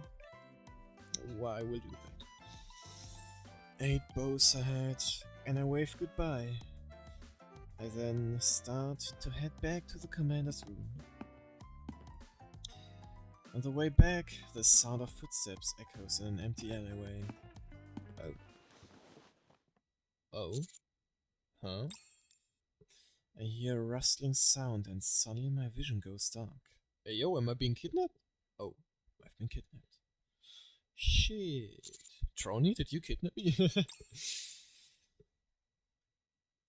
[SPEAKER 1] Why, I will do that. 8 bows ahead, and I wave goodbye. I then start to head back to the commander's room. On the way back, the sound of footsteps echoes in an empty alleyway. Oh. Oh? Huh? I hear a rustling sound and suddenly my vision goes dark. Hey, yo, am I being kidnapped? Oh, I've been kidnapped. Shit. Trony, did you kidnap me?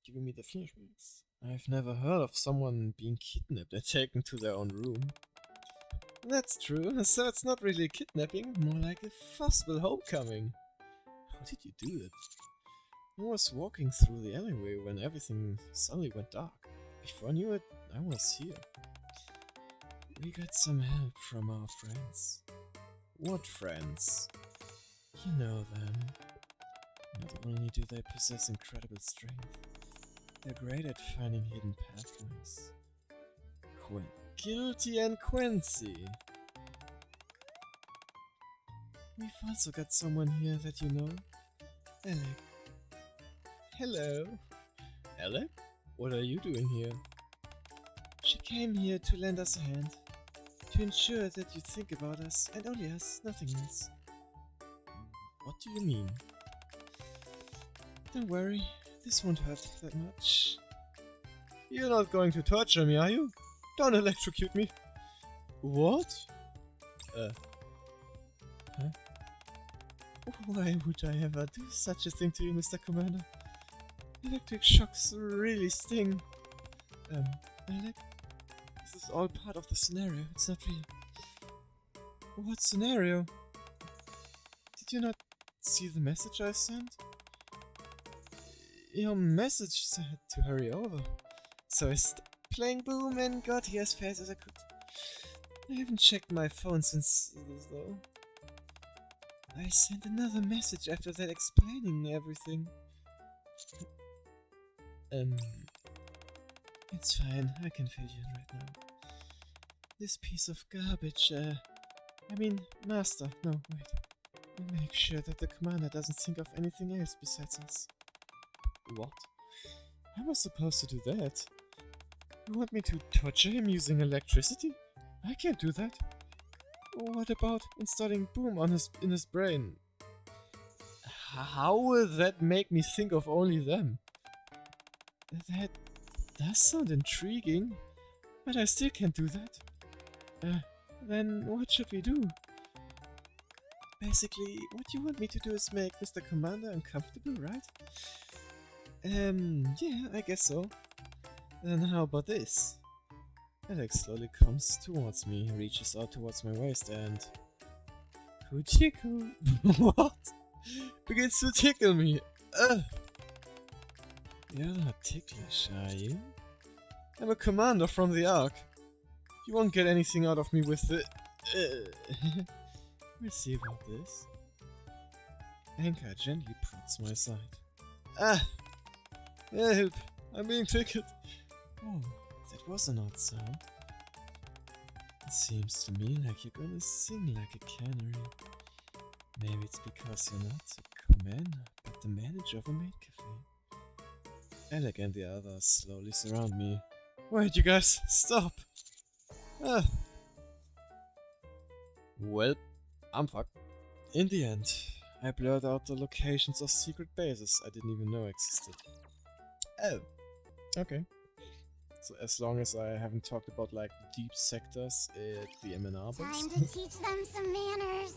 [SPEAKER 1] Giving me the flashbacks. I've never heard of someone being kidnapped and taken to their own room. That's true, so it's not really kidnapping, more like a possible homecoming. How did you do it? I was walking through the alleyway when everything suddenly went dark. Before I knew it, I was here. We got some help from our friends. What friends? You know them. Not only do they possess incredible strength, they're great at finding hidden pathways. Guilty and Quincy. We've also got someone here that you know. Alec. Hello. Alec? What are you doing here? She came here to lend us a hand. To ensure that you think about us, and only us, nothing else. What do you mean? Don't worry, this won't hurt that much. You're not going to torture me, are you? Don't electrocute me. What? Huh? Why would I ever do such a thing to you, Mr. Commander? Electric shocks really sting. Alec? This is all part of the scenario, it's not real. What scenario? Did you not see the message I sent? Your message said to hurry over. So I stopped playing Boom and got here as fast as I could. I haven't checked my phone since though. I sent another message after that explaining everything. It's fine, I can fill you in right now. This piece of garbage, Master, no, wait. I'll make sure that the commander doesn't think of anything else besides us. What? How am I supposed to do that? You want me to torture him using electricity? I can't do that. What about installing Boom in his brain? How will that make me think of only them? That does sound intriguing, but I still can't do that. Then what should we do? Basically, what you want me to do is make Mr. Commander uncomfortable, right? Yeah, I guess so. Then how about this? Alex slowly comes towards me, reaches out towards my waist and... Kuchiku! What? Begins to tickle me! You're not ticklish, are you? I'm a commander from the Ark. You won't get anything out of me with the... We'll see about this. Anka gently prods my side. Help! I'm being tickled! Oh, that was an odd sound. It seems to me like you're gonna sing like a canary. Maybe it's because you're not a commander, but the manager of a maid cafe. Alec and the others slowly surround me. Wait, you guys, stop! Well, I'm fucked. In the end, I blurred out the locations of secret bases I didn't even know existed. Oh, okay. So as long as I haven't talked about like deep sectors at the MNR base.
[SPEAKER 2] Time to teach them some manners.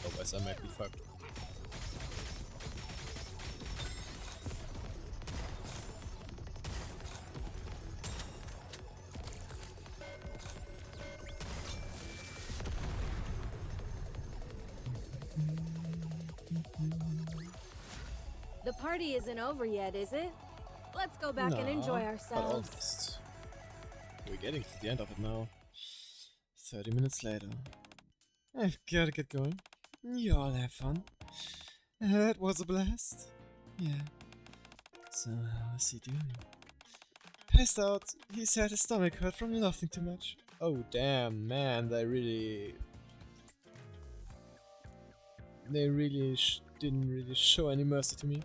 [SPEAKER 1] Otherwise I might be fucked.
[SPEAKER 3] The party isn't over yet, is it? Let's go back and enjoy
[SPEAKER 1] But
[SPEAKER 3] ourselves.
[SPEAKER 1] almost. We're getting to the end of it now. 30 minutes later. I've gotta get going. You all have fun. That was a blast. Yeah. So, how's he doing? Passed out. He said his stomach hurt from laughing too much. Oh damn, man, they really didn't really show any mercy to me.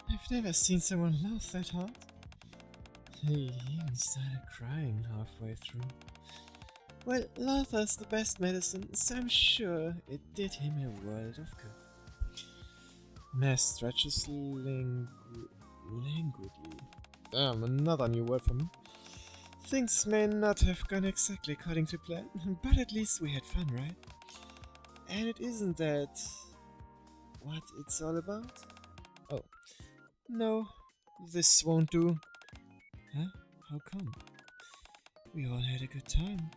[SPEAKER 1] I've never seen someone laugh that hard. He even started crying halfway through. Well, laughter's the best medicine, so I'm sure it did him a world of good. Mass stretches languidly. Damn, another new word for me. Things may not have gone exactly according to plan, but at least we had fun, right? And it isn't that what it's all about? Oh, no, this won't do. Huh? How come? We all had a good time.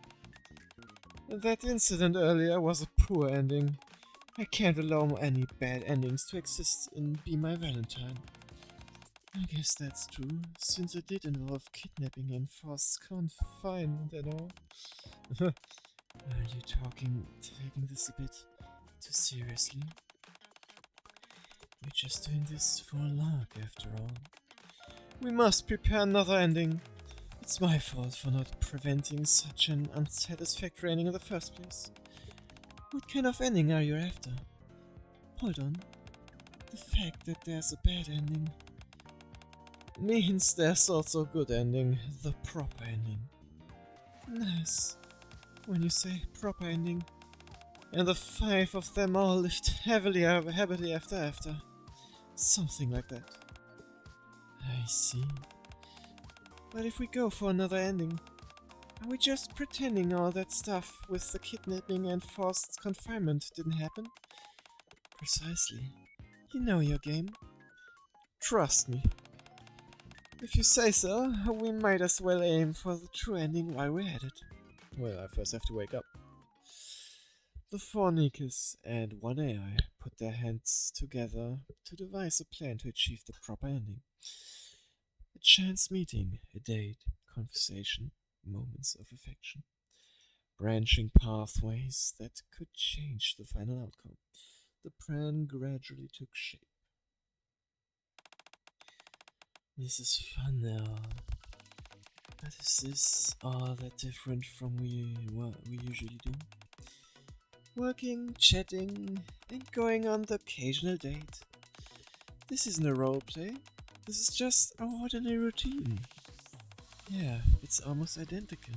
[SPEAKER 1] That incident earlier was a poor ending. I can't allow any bad endings to exist in Be My Valentine. I guess that's true, since it did involve kidnapping and forced confinement and all. Are you taking this a bit too seriously? We're just doing this for a lark, after all. We must prepare another ending. It's my fault for not preventing such an unsatisfactory ending in the first place. What kind of ending are you after? Hold on. The fact that there's a bad ending means there's also a good ending, the proper ending. Nice. When you say proper ending. And the 5 of them all lived happily after. Something like that. I see. But if we go for another ending, are we just pretending all that stuff with the kidnapping and forced confinement didn't happen? Precisely. You know your game. Trust me. If you say so, we might as well aim for the true ending while we're at it. Well, I first have to wake up. The 4 Nikas and 1 AI put their hands together to devise a plan to achieve the proper ending. A chance meeting, a date, conversation, moments of affection. Branching pathways that could change the final outcome. The plan gradually took shape. This is fun now. But is this all that different from what we usually do? Working, chatting, and going on the occasional date. This isn't a roleplay. This is just our ordinary routine. Yeah, it's almost identical.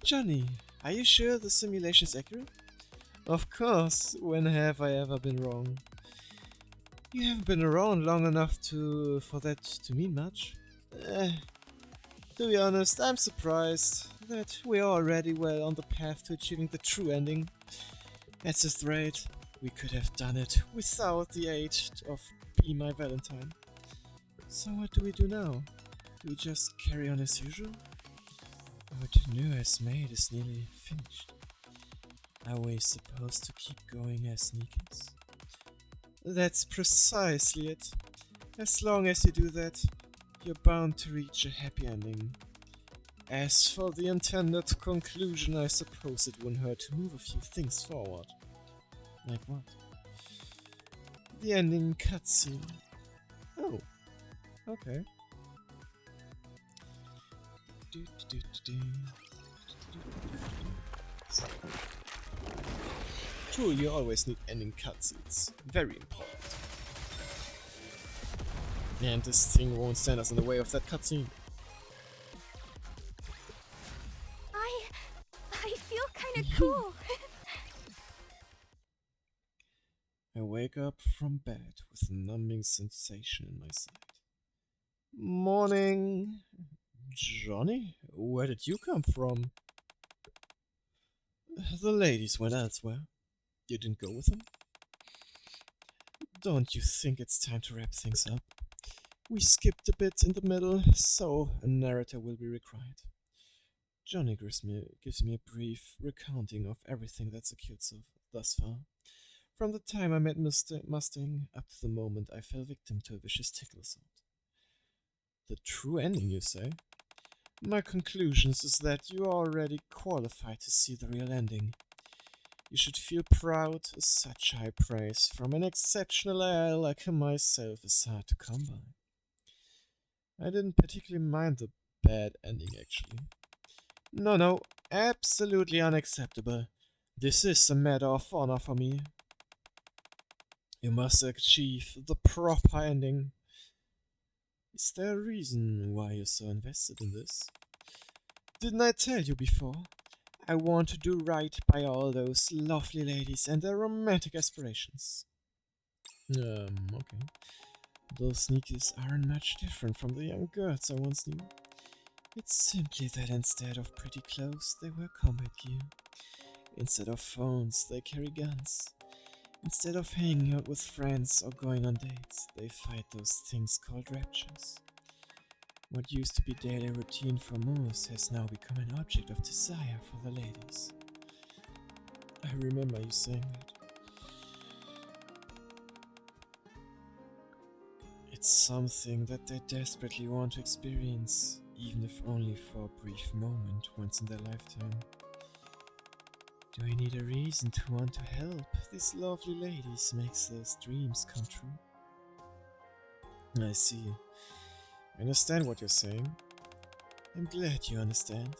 [SPEAKER 1] Johnny, are you sure the simulation is accurate? Of course, when have I ever been wrong? You haven't been around long enough for that to mean much. To be honest, I'm surprised that we're already well on the path to achieving the true ending. At this rate, we could have done it without the aid of Be My Valentine. So what do we do now? Do we just carry on as usual? Our newest maid is nearly finished. Are we supposed to keep going as sneakers? That's precisely it. As long as you do that, you're bound to reach a happy ending. As for the intended conclusion, I suppose it wouldn't hurt to move a few things forward. Like what? The ending cutscene. Oh, okay. True, you always need ending cutscenes. Very important. And this thing won't stand us in the way of that cutscene.
[SPEAKER 2] I feel kinda cool.
[SPEAKER 1] I wake up from bed with a numbing sensation in my side. Morning. Johnny? Where did you come from? The ladies went elsewhere. You didn't go with them? Don't you think it's time to wrap things up? We skipped a bit in the middle, so a narrator will be required. Johnny gives me a brief recounting of everything that's occurred thus far. From the time I met Mustang up to the moment I fell victim to a vicious tickle assault. The true ending, you say? My conclusions is that you are already qualified to see the real ending. You should feel proud, as such high praise from an exceptional AI like myself is hard to come by. I didn't particularly mind the bad ending, actually. No, no, absolutely unacceptable. This is a matter of honor for me. You must achieve the proper ending. Is there a reason why you're so invested in this? Didn't I tell you before? I want to do right by all those lovely ladies and their romantic aspirations. Okay. Those sneakers aren't much different from the young girls I once knew. It's simply that instead of pretty clothes, they wear combat gear. Instead of phones, they carry guns. Instead of hanging out with friends or going on dates, they fight those things called raptures. What used to be daily routine for most has now become an object of desire for the ladies. I remember you saying that. It's something that they desperately want to experience, even if only for a brief moment once in their lifetime. Do I need a reason to want to help these lovely ladies make those dreams come true? I see. I understand what you're saying. I'm glad you understand.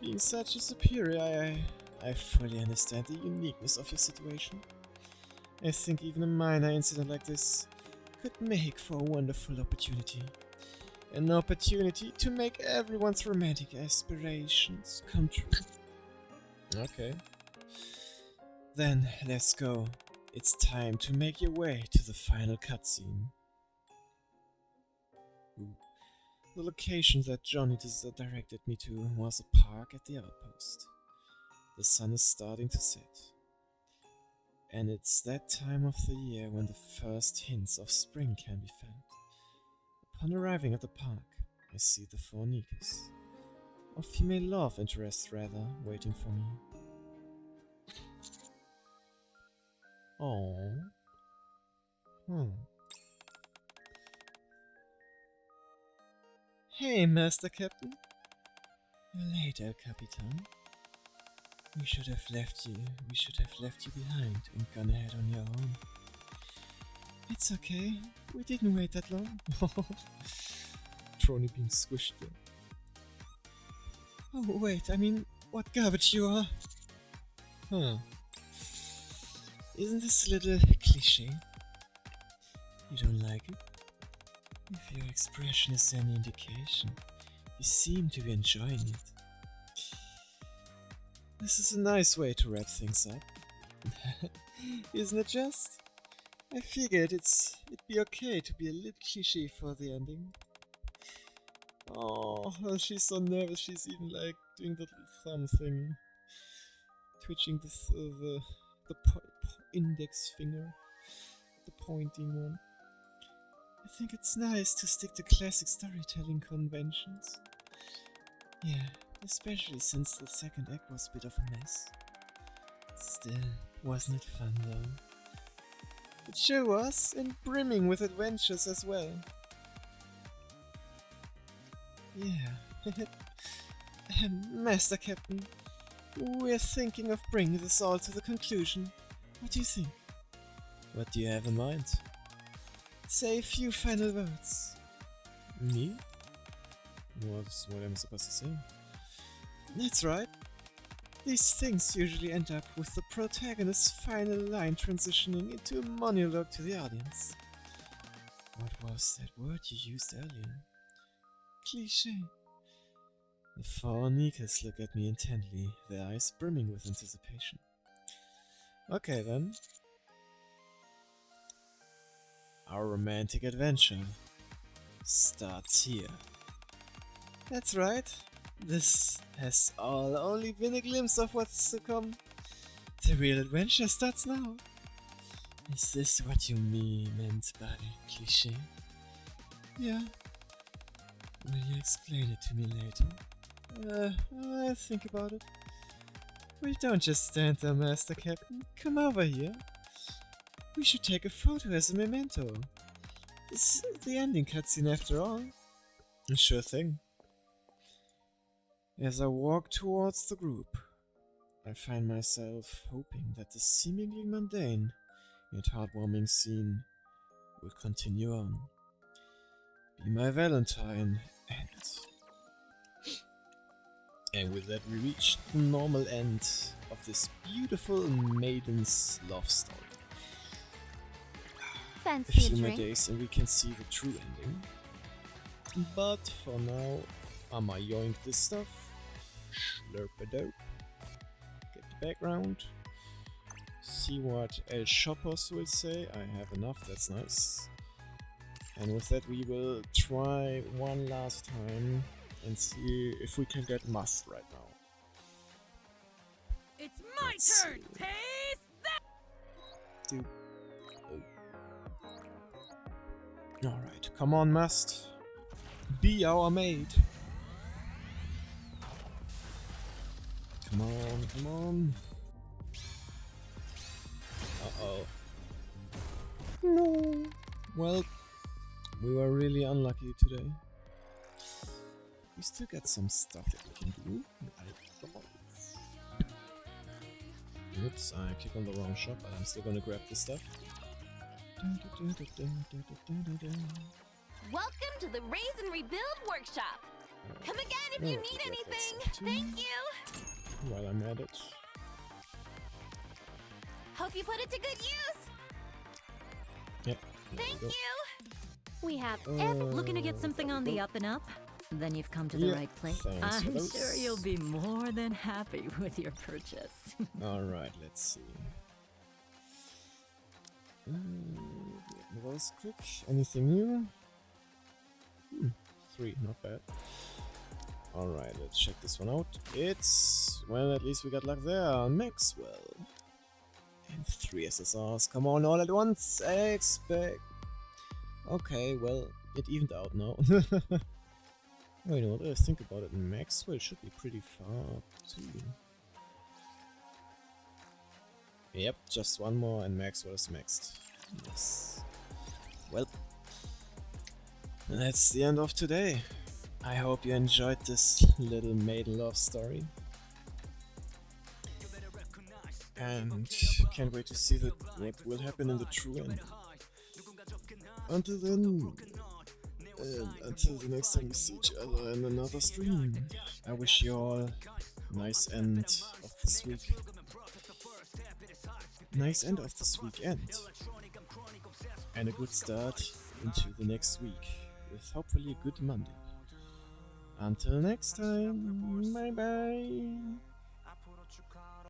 [SPEAKER 1] Being such a superior, I fully understand the uniqueness of your situation. I think even a minor incident like this could make for a wonderful opportunity. An opportunity to make everyone's romantic aspirations come true. Okay. Then, let's go. It's time to make your way to the final cutscene. The location that Johnny directed me to was a park at the outpost. The sun is starting to set. And it's that time of the year when the first hints of spring can be felt. Upon arriving at the park, I see the four Nikas. Or female love interest rather, waiting for me. Oh. Hey, Master Captain. You're late, El Capitan. We should have left you behind and gone ahead on your own. It's okay. We didn't wait that long. Trony being squished there. Oh wait, I mean, what garbage you are. Isn't this a little cliche? You don't like it? If your expression is any indication, you seem to be enjoying it. This is a nice way to wrap things up. Isn't it just? I figured it'd be okay to be a little cliché for the ending. Oh, she's so nervous, she's even like doing the little thumb thing. Twitching the index finger. The pointing one. I think it's nice to stick to classic storytelling conventions. Yeah, especially since the second act was a bit of a mess. Still, wasn't it fun though? It sure was, and brimming with adventures as well. Yeah. Master Captain, we're thinking of bringing this all to the conclusion. What do you think? What do you have in mind? Say a few final words. Me? What am I supposed to say? That's right. These things usually end up with the protagonist's final line transitioning into a monologue to the audience. What was that word you used earlier? Cliché. The four Nikas look at me intently, their eyes brimming with anticipation. Okay then. Our romantic adventure starts here. That's right. This has all only been a glimpse of what's to come. The real adventure starts now. Is this what you meant by cliché? Yeah. Will you explain it to me later? I'll think about it. Well, don't just stand there, Master Captain. Come over here. We should take a photo as a memento. This is the ending cutscene after all. Sure thing. As I walk towards the group, I find myself hoping that the seemingly mundane yet heartwarming scene will continue on. Be my Valentine and And with that we reach the normal end of this beautiful maiden's love story. A
[SPEAKER 2] Fancy a
[SPEAKER 1] few more
[SPEAKER 2] drink?
[SPEAKER 1] days and we can see the true ending. But for now, I'ma yoink this stuff, slurp a dope, get the background, see what El Shoppers will say. I have enough, that's nice. And with that we will try one last time and see if we can get must right now.
[SPEAKER 3] It's my
[SPEAKER 1] Let's
[SPEAKER 3] turn.
[SPEAKER 1] see.
[SPEAKER 3] Taste that.
[SPEAKER 1] Dude. Oh. Alright, come on, must. Be our maid. Come on, come on. Uh-oh. No. Well, we were really unlucky today. We still got some stuff that we can do. Oops, I clicked on the wrong shop, but I'm still gonna grab this stuff.
[SPEAKER 6] Welcome to the Raise and Rebuild Workshop. Come again if you need anything. Thank you.
[SPEAKER 1] While I'm at it.
[SPEAKER 6] Hope you put it to good use.
[SPEAKER 1] Yep. there
[SPEAKER 6] Thank
[SPEAKER 1] we go.
[SPEAKER 6] you.
[SPEAKER 3] We have
[SPEAKER 7] Looking to get something on the up and up? Then you've come to the
[SPEAKER 1] Yeah,
[SPEAKER 7] right place.
[SPEAKER 1] thanks for
[SPEAKER 7] I'm
[SPEAKER 1] those.
[SPEAKER 7] sure you'll be more than happy with your purchase.
[SPEAKER 1] Alright, let's see. Was quick. Anything new? 3, not bad. Alright, let's check this one out. It's... well, at least we got luck there. Maxwell. And 3 SSRs. Come on, all at once. I expect... okay, well, it evened out now. Oh, you know what I think about it? Maxwell should be pretty far too. Yep, just one more and Maxwell is maxed. Yes. Well, that's the end of today. I hope you enjoyed this little maiden love story. And can't wait to see what will happen in the true end. Until then, until the next time we see each other in another stream, I wish you all a nice end of this week. Nice end of this weekend. And a good start into the next week, with hopefully a good Monday. Until next time, bye bye!